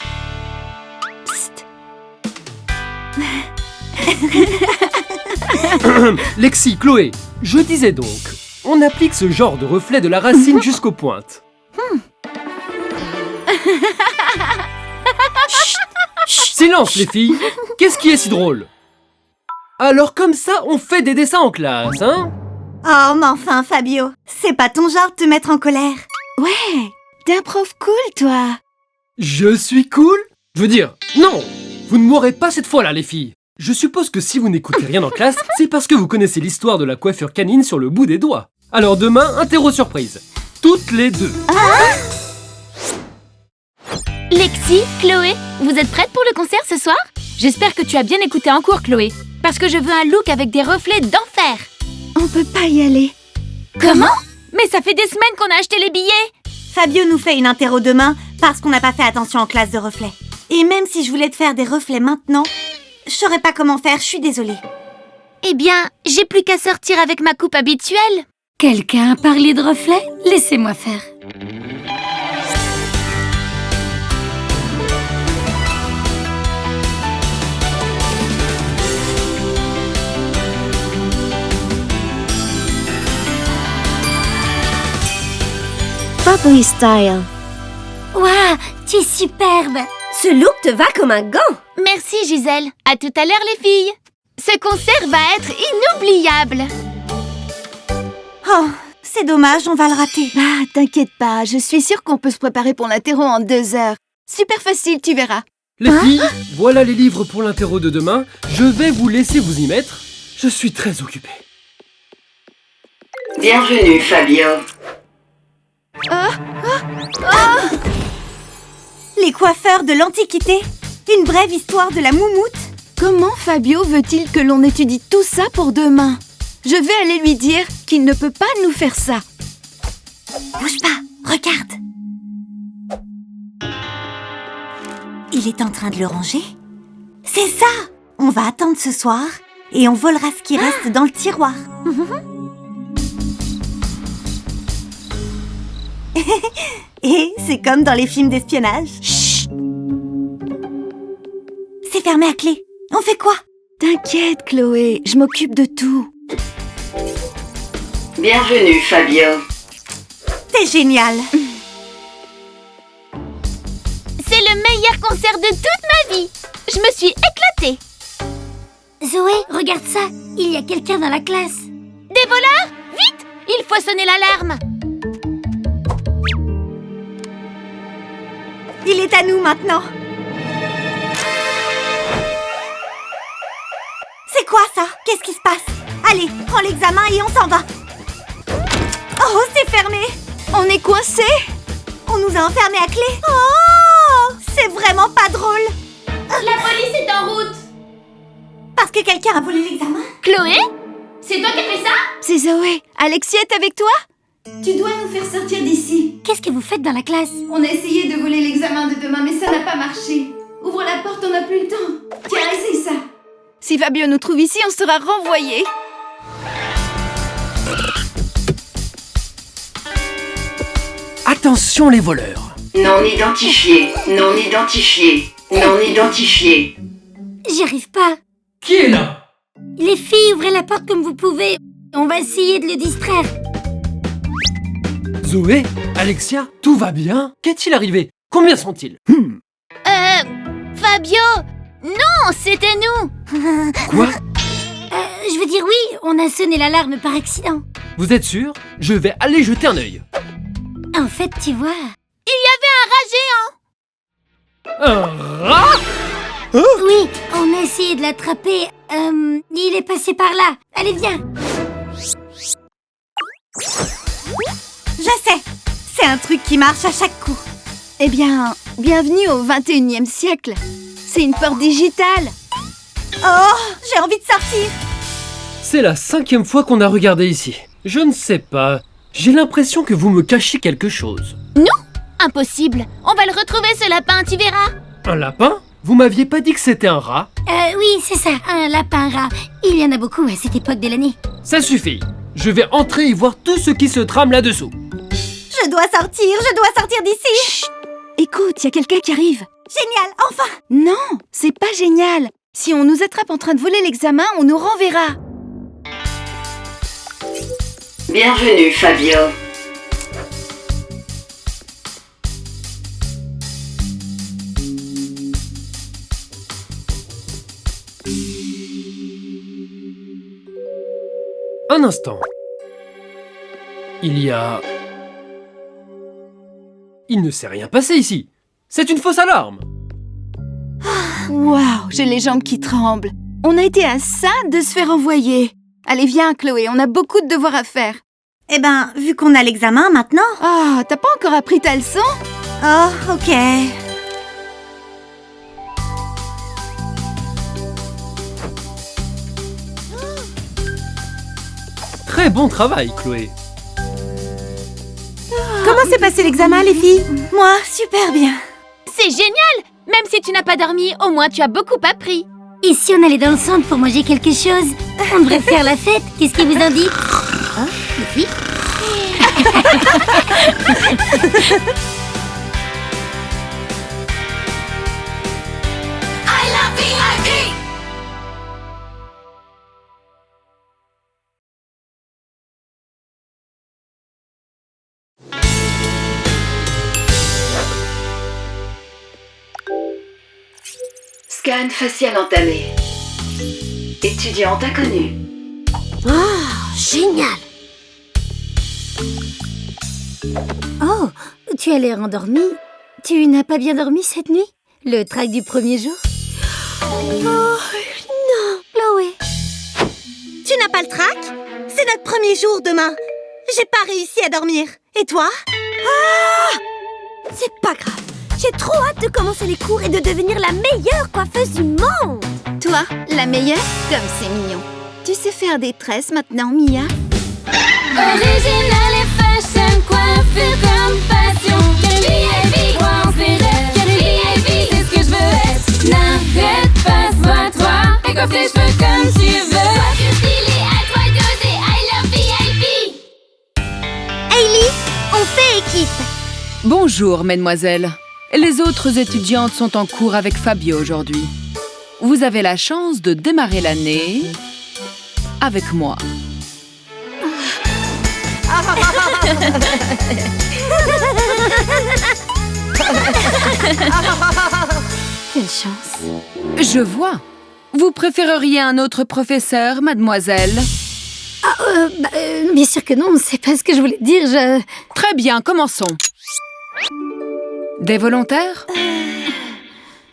Lexi, Chloé, je disais donc, on applique ce genre de reflet de la racine jusqu'aux pointes. Silence les filles! Qu'est-ce qui est si drôle? Alors comme ça, on fait des dessins en classe, hein? Oh, mais enfin, Fabio, c'est pas ton genre de te mettre en colère. Ouais, t'es un prof cool, toi. Je suis cool? Je veux dire, non! Vous ne m'aurez pas cette fois-là, les filles. Je suppose que si vous n'écoutez rien en classe, c'est parce que vous connaissez l'histoire de la coiffure canine sur le bout des doigts. Alors demain, interro surprise. Toutes les deux. Lexi, Chloé, vous êtes prêtes pour le concert ce soir? J'espère que tu as bien écouté en cours, Chloé. Parce que je veux un look avec des reflets d'enfer. On peut pas y aller. Comment? Mais ça fait des semaines qu'on a acheté les billets. Fabio nous fait une interro demain parce qu'on n'a pas fait attention en classe de reflets. Et même si je voulais te faire des reflets maintenant, je saurais pas comment faire, je suis désolée. Eh bien, j'ai plus qu'à sortir avec ma coupe habituelle. Quelqu'un a parlé de reflets? Laissez-moi faire. Bubble style. Waouh, tu es superbe. Ce look te va comme un gant. Merci, Gisèle. À tout à l'heure, les filles. Ce concert va être inoubliable. Oh, c'est dommage, on va le rater. Ah, t'inquiète pas, je suis sûre qu'on peut se préparer pour l'interro en 2 heures. Super facile, tu verras. Les filles, voilà les livres pour l'interro de demain. Je vais vous laisser vous y mettre. Je suis très occupée. Bienvenue, Fabio. Les coiffeurs de l'Antiquité. Une brève histoire de la moumoute. Comment Fabio veut-il que l'on étudie tout ça pour demain? Je vais aller lui dire qu'il ne peut pas nous faire ça. Bouge pas, regarde. Il est en train de le ranger. C'est ça! On va attendre ce soir et on volera ce qui reste dans le tiroir. Et c'est comme dans les films d'espionnage. Chut! C'est fermé à clé. On fait quoi? T'inquiète, Chloé, je m'occupe de tout. Bienvenue, Fabio. C'est génial. C'est le meilleur concert de toute ma vie. Je me suis éclatée. Zoé, regarde ça. Il y a quelqu'un dans la classe. Des voleurs? Vite! Il faut sonner l'alarme. Il est à nous maintenant. C'est quoi ça? Qu'est-ce qui se passe? Allez, prends l'examen et on s'en va. Oh, c'est fermé. On est coincés. On nous a enfermés à clé. Oh, c'est vraiment pas drôle. La police est en route. Parce que quelqu'un a volé l'examen? Chloé? C'est toi qui as fait ça? C'est Zoé. Alexia est avec toi? Tu dois nous faire sortir d'ici. Qu'est-ce que vous faites dans la classe? On a essayé de voler l'examen de demain, mais ça n'a pas marché. Ouvre la porte, on n'a plus le temps. Tiens, essaye ça. Si Fabio nous trouve ici, on sera renvoyés. Attention les voleurs. Non identifié, non identifié, non identifié. J'y arrive pas. Qui est là? Les filles, ouvrez la porte comme vous pouvez. On va essayer de le distraire. Zoé? Alexia? Tout va bien? Qu'est-il arrivé? Combien sont-ils? Fabio! Non, c'était nous! Quoi? Je veux dire oui, on a sonné l'alarme par accident. Vous êtes sûr? Je vais aller jeter un œil. En fait, tu vois... Il y avait un rat géant! Un rat? Oui, on a essayé de l'attraper. Il est passé par là. Allez, viens. Je sais, c'est un truc qui marche à chaque coup. Eh bien, bienvenue au 21e siècle. C'est une porte digitale. Oh, j'ai envie de sortir. C'est la 5e fois qu'on a regardé ici. Je ne sais pas. J'ai l'impression que vous me cachez quelque chose. Non, impossible. On va le retrouver, ce lapin, tu verras. Un lapin? Vous m'aviez pas dit que c'était un rat? Oui, c'est ça, un lapin-rat. Il y en a beaucoup à cette époque de l'année. Ça suffit. Je vais entrer et voir tout ce qui se trame là-dessous. Je dois sortir d'ici. Chut! Écoute, il y a quelqu'un qui arrive. Génial, enfin. Non, c'est pas génial. Si on nous attrape en train de voler l'examen, on nous renverra. Bienvenue, Fabio. Un instant. Il ne s'est rien passé ici. C'est une fausse alarme. Waouh, j'ai les jambes qui tremblent. On a été à ça de se faire envoyer. Allez, viens, Chloé, on a beaucoup de devoirs à faire. Eh ben, vu qu'on a l'examen maintenant... Ah, t'as pas encore appris ta leçon? Oh, ok. Très bon travail, Chloé. Comment s'est passé l'examen, les filles? Moi, super bien. C'est génial! Même si tu n'as pas dormi, au moins tu as beaucoup appris. Et si on allait dans le centre pour manger quelque chose? On devrait faire la fête. Qu'est-ce qui vous en dit? Hein, les filles? I love VIP! Scan facial entamé. Étudiante inconnue. Oh, génial! Oh, tu as l'air endormie. Tu n'as pas bien dormi cette nuit? Le trac du premier jour? Oh, non, Chloé. Tu n'as pas le trac? C'est notre premier jour demain. J'ai pas réussi à dormir. Et toi? Ah! C'est pas grave. J'ai trop hâte de commencer les cours et de devenir la meilleure coiffeuse du monde. Toi, la meilleure? Comme c'est mignon. Tu sais faire des tresses maintenant, Mia? Original et fashion, coiffure comme passion. VIP, crois en ses rêves. VIP, c'est ce que je veux être. N'arrête pas, sois-toi. Et coiffe tes cheveux comme tu veux. Coiffure stylée, à toi d'oser. I love VIP. Hailey, on fait équipe. Bonjour, mesdemoiselles. Les autres étudiantes sont en cours avec Fabio aujourd'hui. Vous avez la chance de démarrer l'année avec moi. Quelle chance. Je vois. Vous préféreriez un autre professeur, mademoiselle? Bien sûr que non, c'est pas ce que je voulais dire, Très bien, commençons. Des volontaires?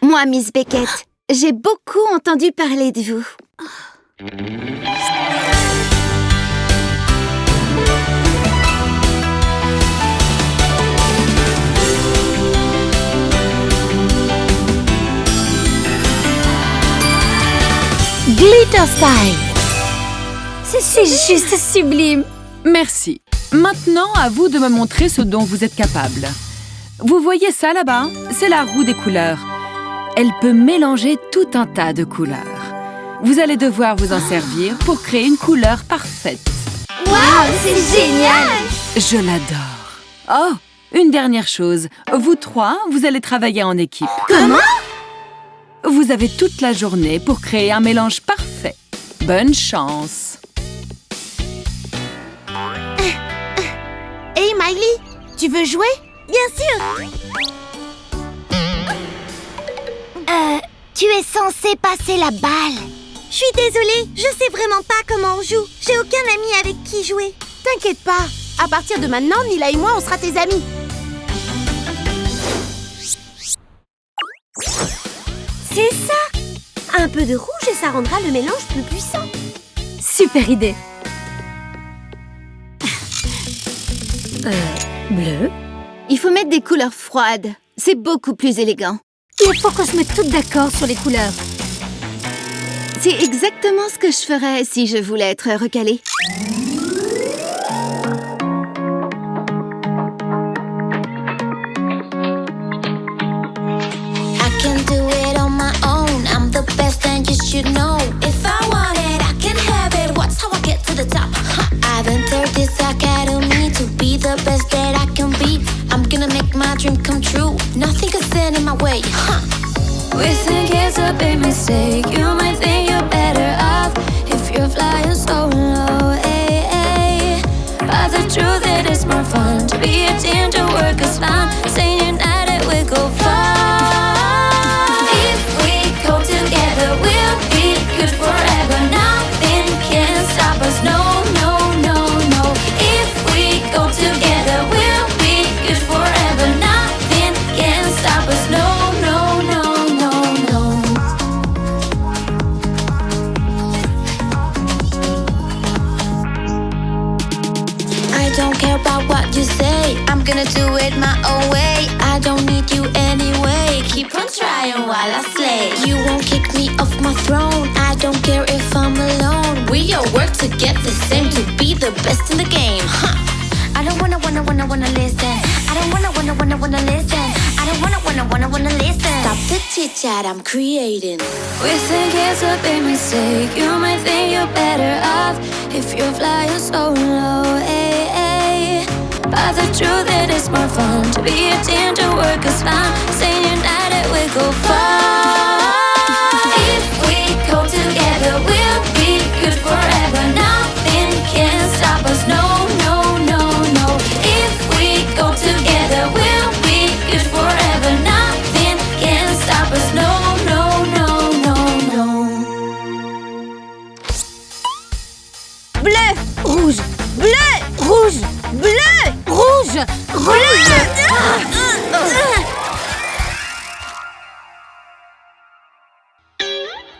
Moi, Miss Beckett, j'ai beaucoup entendu parler de vous. Glitter Style. C'est juste sublime. Merci. Maintenant, à vous de me montrer ce dont vous êtes capable. Vous voyez ça là-bas? C'est la roue des couleurs. Elle peut mélanger tout un tas de couleurs. Vous allez devoir vous en servir pour créer une couleur parfaite. Waouh, c'est génial! Je l'adore. Oh, une dernière chose. Vous trois, vous allez travailler en équipe. Comment? Vous avez toute la journée pour créer un mélange parfait. Bonne chance. Hey Miley, tu veux jouer? Bien sûr. Tu es censé passer la balle. Je suis désolée, je sais vraiment pas comment on joue. J'ai aucun ami avec qui jouer. T'inquiète pas, à partir de maintenant, Nila et moi, on sera tes amis. C'est ça! Un peu de rouge et ça rendra le mélange plus puissant. Super idée. Bleu. Il faut mettre des couleurs froides. C'est beaucoup plus élégant. Il faut qu'on se mette toutes d'accord sur les couleurs. C'est exactement ce que je ferais si je voulais être recalée. I can do it on my own. I'm the best and you should know. If I want it, I can have it. Watch how I get to the top. I've entered this academy to be the best that I can be. I'm gonna make my dream come true. Nothing can stand in my way. We think it's a big mistake. You might think you're better off if you're flying so low. But the truth it is more fun to be a team, to work as one. Staying united, we go far. If we go together, we'll be good forever. Nothing can stop us. No, no, no, no. If we go together, we'll be good forever. Nothing can stop us. No, no, no, no, no. I don't care about what you say. I'm gonna do it my own way. I don't need you anyway. Keep on trying while I slay. You won't kick me off my throne. I don't care if I'm alone. We all work to get the same, to be the best in the game. I don't wanna listen. I don't wanna listen. I don't wanna listen. Stop the chit chat, I'm creating. We think it's a big mistake. You might think you're better off if you're flying so low. But the truth it is more fun to be a team, to work as one. Staying united, we go far. If we go together, we'll be good forever. Nothing can stop us. No, no, no, no. If we go together, we'll be good forever. Nothing can stop us. No, no, no, no, no. Bleu, rouge, bleu, rouge, bleu, rouge, rouge.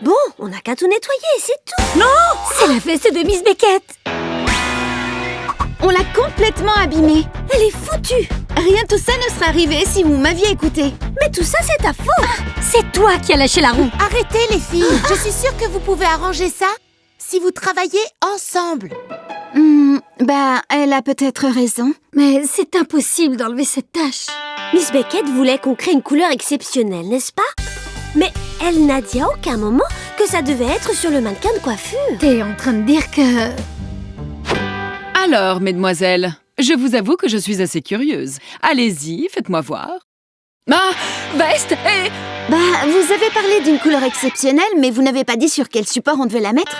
Bon, on n'a qu'à tout nettoyer, c'est tout. Non, c'est la veste de Miss Beckett. On l'a complètement abîmée. Elle est foutue. Rien de tout ça ne serait arrivé si vous m'aviez écouté. Mais tout ça, c'est ta faute. C'est toi qui as lâché la roue. Arrêtez les filles. Je suis sûre que vous pouvez arranger ça si vous travaillez ensemble. Elle a peut-être raison. Mais c'est impossible d'enlever cette tache. Miss Beckett voulait qu'on crée une couleur exceptionnelle, n'est-ce pas? Mais elle n'a dit à aucun moment que ça devait être sur le mannequin de coiffure. T'es en train de dire que... Alors, mesdemoiselles, je vous avoue que je suis assez curieuse. Allez-y, faites-moi voir. Ma veste est... Vous avez parlé d'une couleur exceptionnelle, mais vous n'avez pas dit sur quel support on devait la mettre.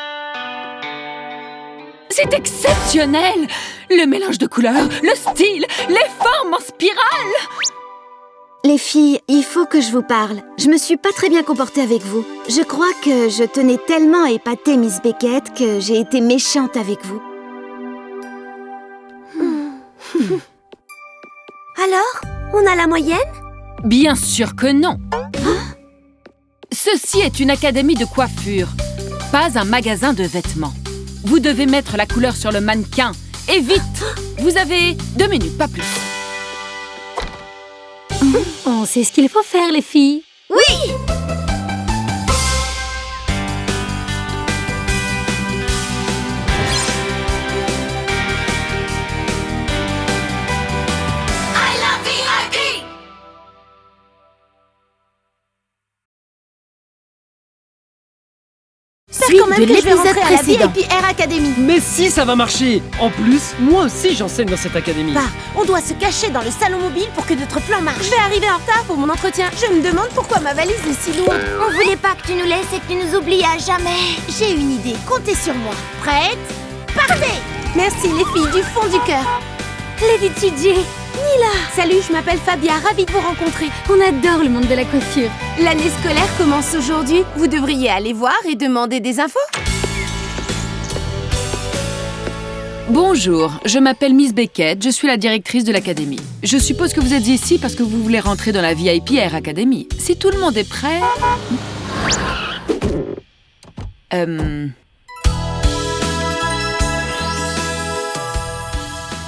C'est exceptionnel! Le mélange de couleurs, le style, les formes en spirale! Les filles, il faut que je vous parle. Je me suis pas très bien comportée avec vous. Je crois que je tenais tellement à épater Miss Beckett que j'ai été méchante avec vous. Alors, on a la moyenne? Bien sûr que non! Ceci est une académie de coiffure, pas un magasin de vêtements. Vous devez mettre la couleur sur le mannequin. Et vite! Vous avez 2 minutes, pas plus. On sait ce qu'il faut faire, les filles. Oui! Suite de l'épisode précédent. VIP Air Academy. Mais si, ça va marcher. En plus, moi aussi j'enseigne dans cette académie. On doit se cacher dans le salon mobile pour que notre plan marche. Je vais arriver en retard pour mon entretien. Je me demande pourquoi ma valise est si lourde. On voulait pas que tu nous laisses et que tu nous oublies à jamais. J'ai une idée, comptez sur moi. Prête? Partez! Merci les filles du fond du cœur. Lady Gigi, Mila! Salut, je m'appelle Fabia, ravie de vous rencontrer. On adore le monde de la coiffure. L'année scolaire commence aujourd'hui. Vous devriez aller voir et demander des infos. Bonjour, je m'appelle Miss Beckett, je suis la directrice de l'académie. Je suppose que vous êtes ici parce que vous voulez rentrer dans la VIP Air Academy. Si tout le monde est prêt...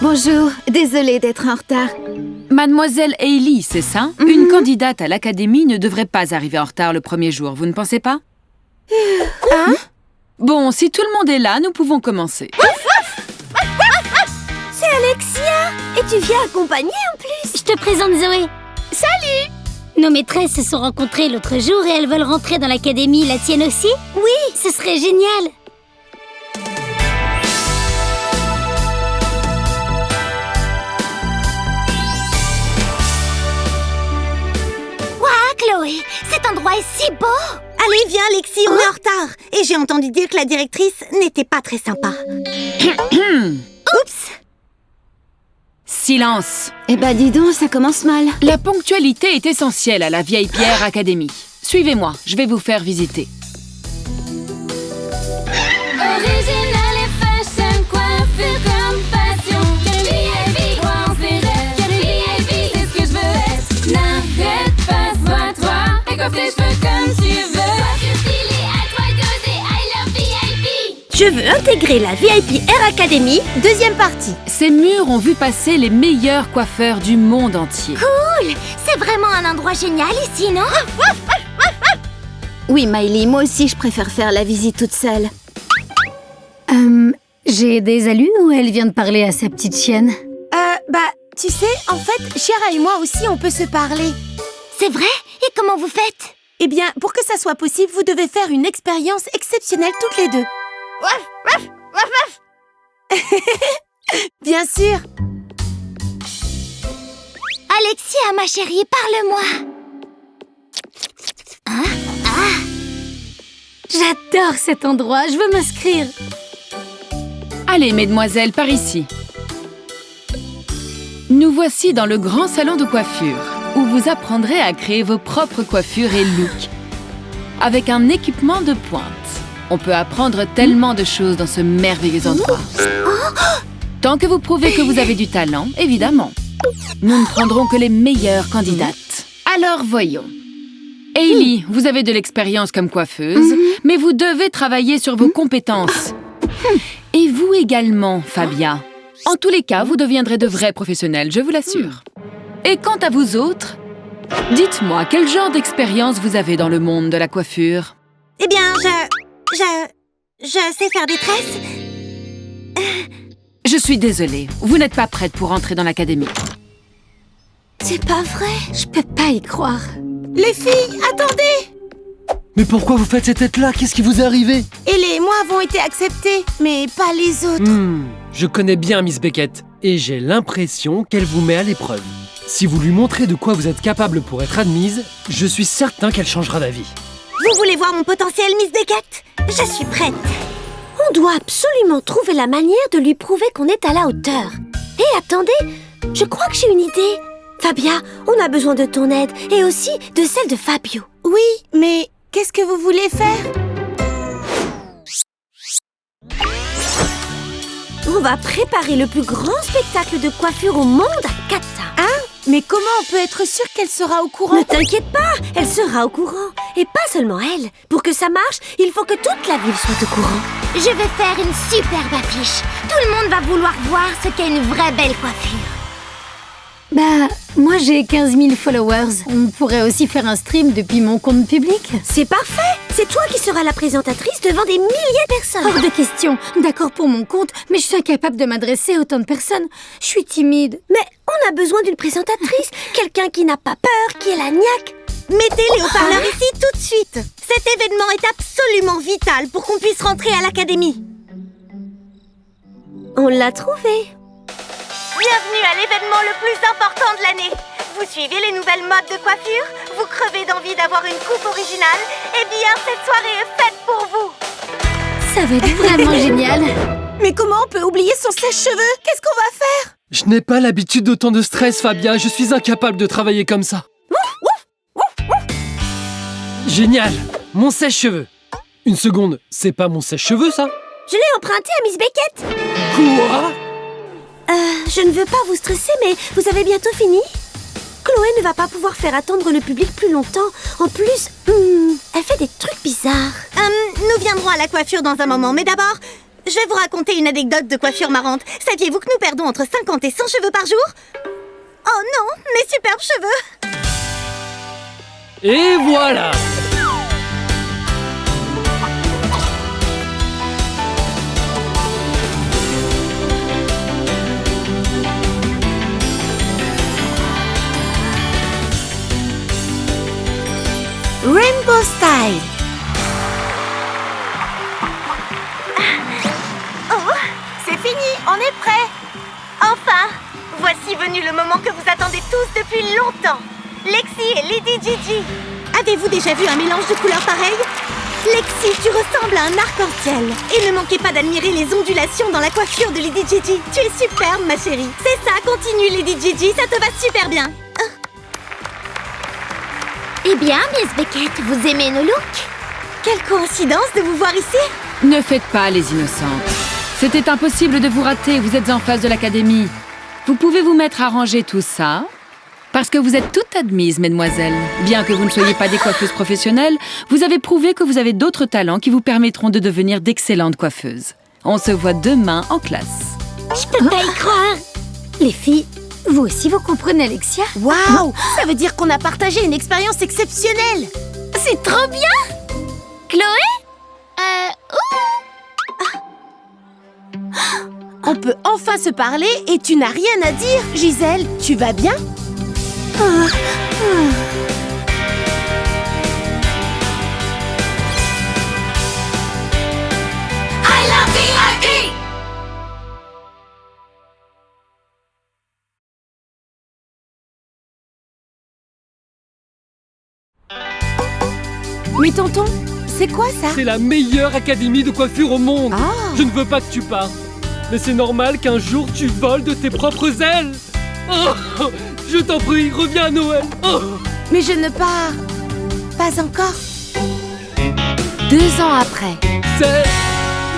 Bonjour, désolée d'être en retard. Mademoiselle Hailey, c'est ça? Une candidate à l'académie ne devrait pas arriver en retard le premier jour, vous ne pensez pas? Hein? Bon, si tout le monde est là, nous pouvons commencer. C'est Alexia! Et tu viens accompagner en plus! Je te présente Zoé. Salut! Nos maîtresses se sont rencontrées l'autre jour et elles veulent rentrer dans l'académie. La tienne aussi? Oui! Ce serait génial! Chloé, cet endroit est si beau! Allez, viens Alexis, on est en retard. Et j'ai entendu dire que la directrice n'était pas très sympa. Oups! Silence! Eh ben dis donc, ça commence mal. La ponctualité est essentielle à la VIP Air Academy. Suivez-moi, je vais vous faire visiter. Original et fashion, coiffure comme passion. VIP, crois en ses rêves. VIP, c'est ce que je veux être. N'arrête pas, sois-toi. Et coiffe tes cheveux comme tu veux. Coiffure stylée, à toi d'oser. I love VIP. Je veux intégrer la VIP Air Academy, deuxième partie. Ces murs ont vu passer les meilleurs coiffeurs du monde entier. Cool! C'est vraiment un endroit génial ici, non? Oui, Miley, moi aussi je préfère faire la visite toute seule. J'ai des alus ou elle vient de parler à sa petite chienne? Tu sais, en fait, Chiara et moi aussi, on peut se parler. C'est vrai? Et comment vous faites? Eh bien, pour que ça soit possible, vous devez faire une expérience exceptionnelle toutes les deux. Bien sûr. Alexia, ma chérie, parle-moi. J'adore cet endroit, je veux m'inscrire. Allez, mesdemoiselles, par ici. Nous voici dans le grand salon de coiffure, où vous apprendrez à créer vos propres coiffures et looks, avec un équipement de pointe. On peut apprendre tellement de choses dans ce merveilleux endroit. Tant que vous prouvez que vous avez du talent, évidemment. Nous ne prendrons que les meilleures candidates. Alors, voyons. Hailey, vous avez de l'expérience comme coiffeuse, mais vous devez travailler sur vos compétences. Et vous également, Fabia. En tous les cas, vous deviendrez de vrais professionnels, je vous l'assure. Et quant à vous autres, dites-moi, quel genre d'expérience vous avez dans le monde de la coiffure? Eh bien, je sais faire des tresses. Je suis désolée, vous n'êtes pas prête pour entrer dans l'académie. C'est pas vrai. Je peux pas y croire. Les filles, attendez! Mais pourquoi vous faites cette tête-là? Qu'est-ce qui vous est arrivé? Elle et moi avons été acceptés, mais pas les autres. Je connais bien Miss Beckett, et j'ai l'impression qu'elle vous met à l'épreuve. Si vous lui montrez de quoi vous êtes capable pour être admise, je suis certain qu'elle changera d'avis. Vous voulez voir mon potentiel, Miss Beckett? Je suis prête. On doit absolument trouver la manière de lui prouver qu'on est à la hauteur. Et attendez, je crois que j'ai une idée. Fabia, on a besoin de ton aide, et aussi de celle de Fabio. Oui, mais qu'est-ce que vous voulez faire? On va préparer le plus grand spectacle de coiffure au monde à Kata. Mais comment on peut être sûr qu'elle sera au courant? Ne t'inquiète pas, elle sera au courant. Et pas seulement elle. Pour que ça marche, il faut que toute la ville soit au courant. Je vais faire une superbe affiche. Tout le monde va vouloir voir ce qu'est une vraie belle coiffure. Bah, moi j'ai 15 000 followers. On pourrait aussi faire un stream depuis mon compte public. C'est parfait. C'est toi qui seras la présentatrice devant des milliers de personnes. Hors de question. D'accord pour mon compte, mais je suis incapable de m'adresser à autant de personnes. Je suis timide. Mais on a besoin d'une présentatrice. Quelqu'un qui n'a pas peur, qui est la niaque. Mettez les haut-parleurs ici tout de suite. Cet événement est absolument vital pour qu'on puisse rentrer à l'académie. On l'a trouvé. Bienvenue à l'événement le plus important de l'année. Vous suivez les nouvelles modes de coiffure? Vous crevez d'envie d'avoir une coupe originale? Eh bien, cette soirée est faite pour vous. Ça va être vraiment génial. Mais comment on peut oublier son sèche-cheveux? Qu'est-ce qu'on va faire? Je n'ai pas l'habitude d'autant de stress, Fabia. Je suis incapable de travailler comme ça. Génial! Mon sèche-cheveux. Une seconde, c'est pas mon sèche-cheveux, ça? Je l'ai emprunté à Miss Beckett. Quoi? Je ne veux pas vous stresser, mais vous avez bientôt fini? Chloé ne va pas pouvoir faire attendre le public plus longtemps. En plus, elle fait des trucs bizarres. Nous viendrons à la coiffure dans un moment, mais d'abord, je vais vous raconter une anecdote de coiffure marrante. Saviez-vous que nous perdons entre 50 et 100 cheveux par jour? Oh non, mes superbes cheveux! Et voilà! Rainbow Style. Oh, c'est fini, on est prêt. Enfin, voici venu le moment que vous attendez tous depuis longtemps. Lexi et Lady Gigi. Avez-vous déjà vu un mélange de couleurs pareil? Lexi, tu ressembles à un arc-en-ciel. Et ne manquez pas d'admirer les ondulations dans la coiffure de Lady Gigi. Tu es superbe, ma chérie. C'est ça, continue, Lady Gigi, ça te va super bien. Eh bien, Miss Beckett, vous aimez nos looks? Quelle coïncidence de vous voir ici. Ne faites pas les innocentes. C'était impossible de vous rater, vous êtes en face de l'académie. Vous pouvez vous mettre à ranger tout ça, parce que vous êtes toutes admises, mesdemoiselles. Bien que vous ne soyez pas des coiffeuses professionnelles, vous avez prouvé que vous avez d'autres talents qui vous permettront de devenir d'excellentes coiffeuses. On se voit demain en classe. Je peux pas y croire. Les filles, vous aussi vous comprenez Alexia? Waouh! Ça veut dire qu'on a partagé une expérience exceptionnelle. C'est trop bien! Chloé? On peut enfin se parler et tu n'as rien à dire. Gisèle, tu vas bien? I love VIP! Mais tonton, c'est quoi ça? C'est la meilleure académie de coiffure au monde. Je ne veux pas que tu partes. Mais c'est normal qu'un jour tu voles de tes propres ailes. Oh, je t'en prie, reviens à Noël. Oh. Mais je ne pars pas encore. 2 ans après. C'est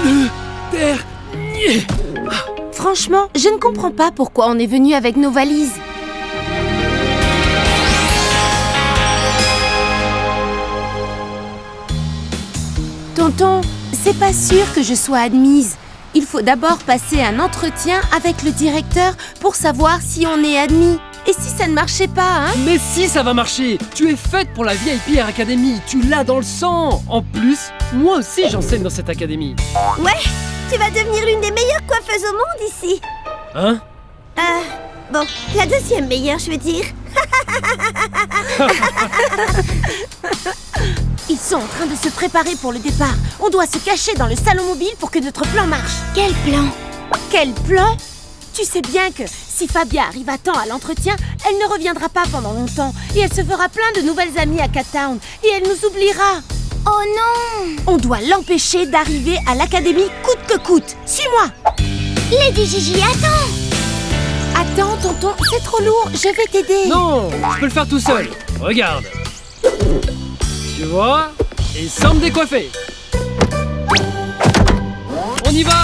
le dernier. Franchement, je ne comprends pas pourquoi on est venu avec nos valises. Tonton, c'est pas sûr que je sois admise. Il faut d'abord passer un entretien avec le directeur pour savoir si on est admis. Et si ça ne marchait pas, hein? Mais si, ça va marcher. Tu es faite pour la VIP Air Academy. Tu l'as dans le sang. En plus, moi aussi j'enseigne dans cette académie. Ouais, tu vas devenir l'une des meilleures coiffeuses au monde ici. Hein? Bon, la deuxième meilleure, je veux dire. Ils sont en train de se préparer pour le départ. On doit se cacher dans le salon mobile pour que notre plan marche. Quel plan? Quel plan? Tu sais bien que si Fabia arrive à temps à l'entretien, elle ne reviendra pas pendant longtemps et elle se fera plein de nouvelles amies à Cat Town et elle nous oubliera. Oh non! On doit l'empêcher d'arriver à l'académie coûte que coûte. Suis-moi! Lady Gigi, attends! Attends, tonton, c'est trop lourd, je vais t'aider. Non, je peux le faire tout seul. Regarde. Tu vois? Et sans me décoiffer. On y va!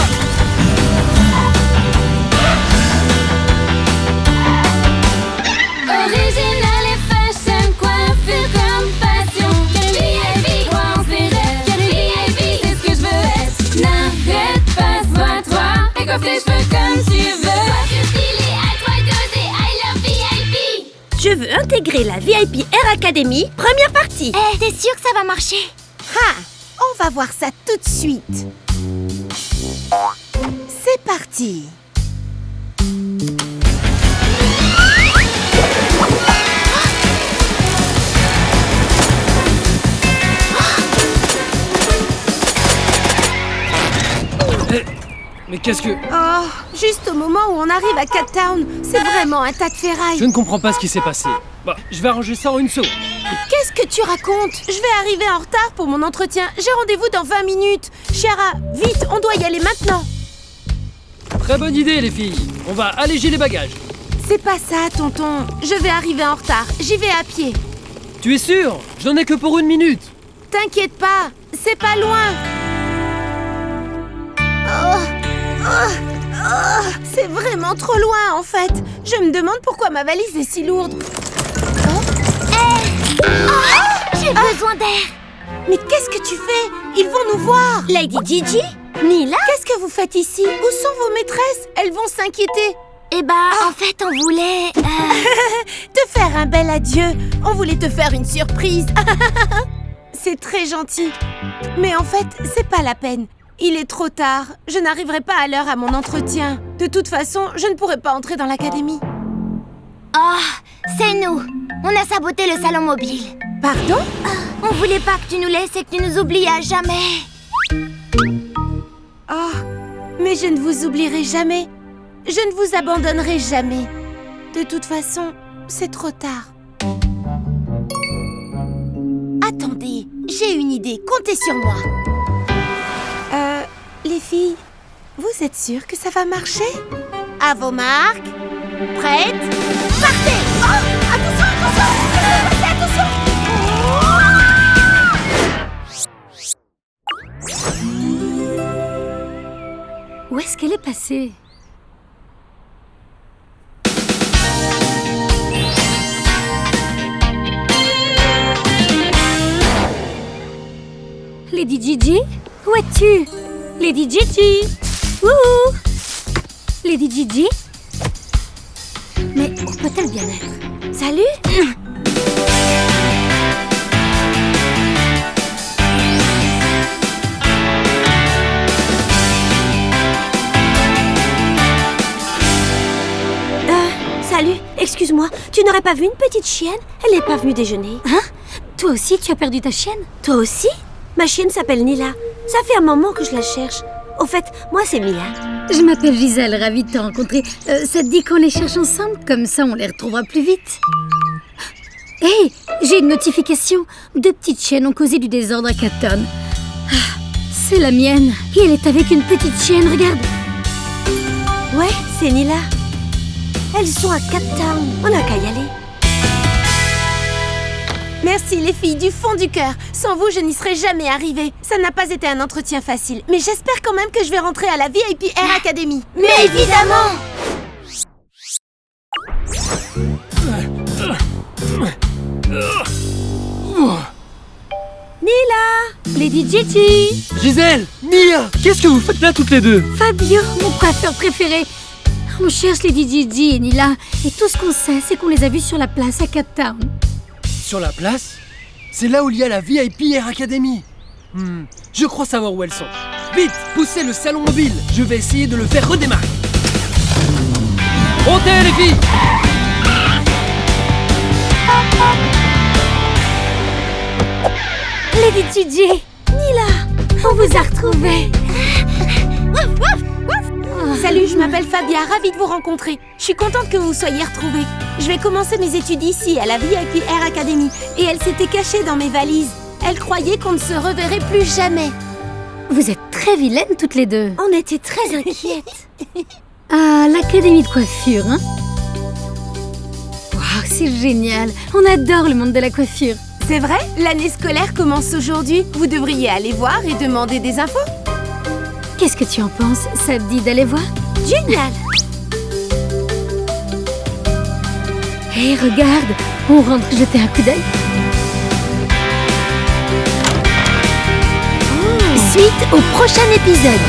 Original et fashion, coiffure comme passion. VIP, crois en ses rêves. VIP, c'est ce que je veux être. N'arrête pas, sois-toi. Et coiffe tes cheveux comme tu veux. Coiffure stylée, à toi d'oser. I love VIP. Je veux intégrer la VIP Air Academy, première partie. T'es sûre que ça va marcher? Ha! On va voir ça tout de suite. C'est parti. Mais qu'est-ce que... Oh, juste au moment où on arrive à Cat Town, c'est vraiment un tas de ferraille. Je ne comprends pas ce qui s'est passé. Bah, je vais arranger ça en une seconde. Qu'est-ce que tu racontes? Je vais arriver en retard pour mon entretien. J'ai rendez-vous dans 20 minutes. Chiara, vite, on doit y aller maintenant. Très bonne idée, les filles. On va alléger les bagages. C'est pas ça, tonton. Je vais arriver en retard. J'y vais à pied. Tu es sûr? J'en ai que pour 1 minute. T'inquiète pas, c'est pas loin. C'est vraiment trop loin, en fait. Je me demande pourquoi ma valise est si lourde. J'ai besoin d'air. Mais qu'est-ce que tu fais? Ils vont nous voir. Lady Gigi? Nila? Qu'est-ce que vous faites ici? Où sont vos maîtresses? Elles vont s'inquiéter. Eh ben, en fait, on voulait... Te faire un bel adieu. On voulait te faire une surprise. C'est très gentil. Mais en fait, c'est pas la peine. Il est trop tard. Je n'arriverai pas à l'heure à mon entretien. De toute façon, je ne pourrai pas entrer dans l'académie. Oh, c'est nous. On a saboté le salon mobile. Pardon? On voulait pas que tu nous laisses et que tu nous oublies à jamais. Oh, mais je ne vous oublierai jamais. Je ne vous abandonnerai jamais. De toute façon, c'est trop tard. Attendez, j'ai une idée. Comptez sur moi. Les filles, vous êtes sûres que ça va marcher? À vos marques. Prêtes? Partez! Oh! Attention, attention! Attention! Où est-ce qu'elle est passée? Lady Gigi? Où es-tu? Lady Gigi! Wouhou! Lady Gigi? Mais où peut-elle bien être? Salut! Salut, excuse-moi, tu n'aurais pas vu une petite chienne? Elle n'est pas venue déjeuner. Hein? Toi aussi, tu as perdu ta chienne? Toi aussi? Ma chienne s'appelle Nila. Ça fait un moment que je la cherche. Au fait, moi c'est Mila. Je m'appelle Gisèle, ravie de te rencontrer. Ça te dit qu'on les cherche ensemble? Comme ça, on les retrouvera plus vite. Hé, j'ai une notification. 2 petites chiennes ont causé du désordre à Caton. C'est la mienne. Et elle est avec une petite chienne, regarde. Ouais, c'est Nila. Elles sont à Cat Town. On n'a qu'à y aller. Merci les filles, du fond du cœur. Sans vous, je n'y serais jamais arrivée. Ça n'a pas été un entretien facile. Mais j'espère quand même que je vais rentrer à la VIP Air Academy. Mais évidemment! Nila! Lady Gigi! Gisèle! Mia! Qu'est-ce que vous faites là toutes les deux? Fabio, mon coiffeur préféré. On cherche Lady Gigi et Nila. Et tout ce qu'on sait, c'est qu'on les a vus sur la place à Cat Town. Sur la place? C'est là où il y a la VIP Air Academy. Je crois savoir où elles sont. Vite, poussez le salon mobile. Je vais essayer de le faire redémarrer. Montez les filles! Lady Gigi! Nila! On vous a retrouvés! Salut, je m'appelle Fabia, ravie de vous rencontrer. Je suis contente que vous soyez retrouvés. Je vais commencer mes études ici, à la VIP Air Academy. Et elle s'était cachée dans mes valises. Elle croyait qu'on ne se reverrait plus jamais. Vous êtes très vilaines toutes les deux. On était très inquiètes. Ah, l'académie de coiffure, hein? Waouh, c'est génial. On adore le monde de la coiffure. C'est vrai? L'année scolaire commence aujourd'hui. Vous devriez aller voir et demander des infos. Qu'est-ce que tu en penses? Ça te dit d'aller voir? Génial! Hé, regarde! On rentre jeter un coup d'œil. Suite au prochain épisode.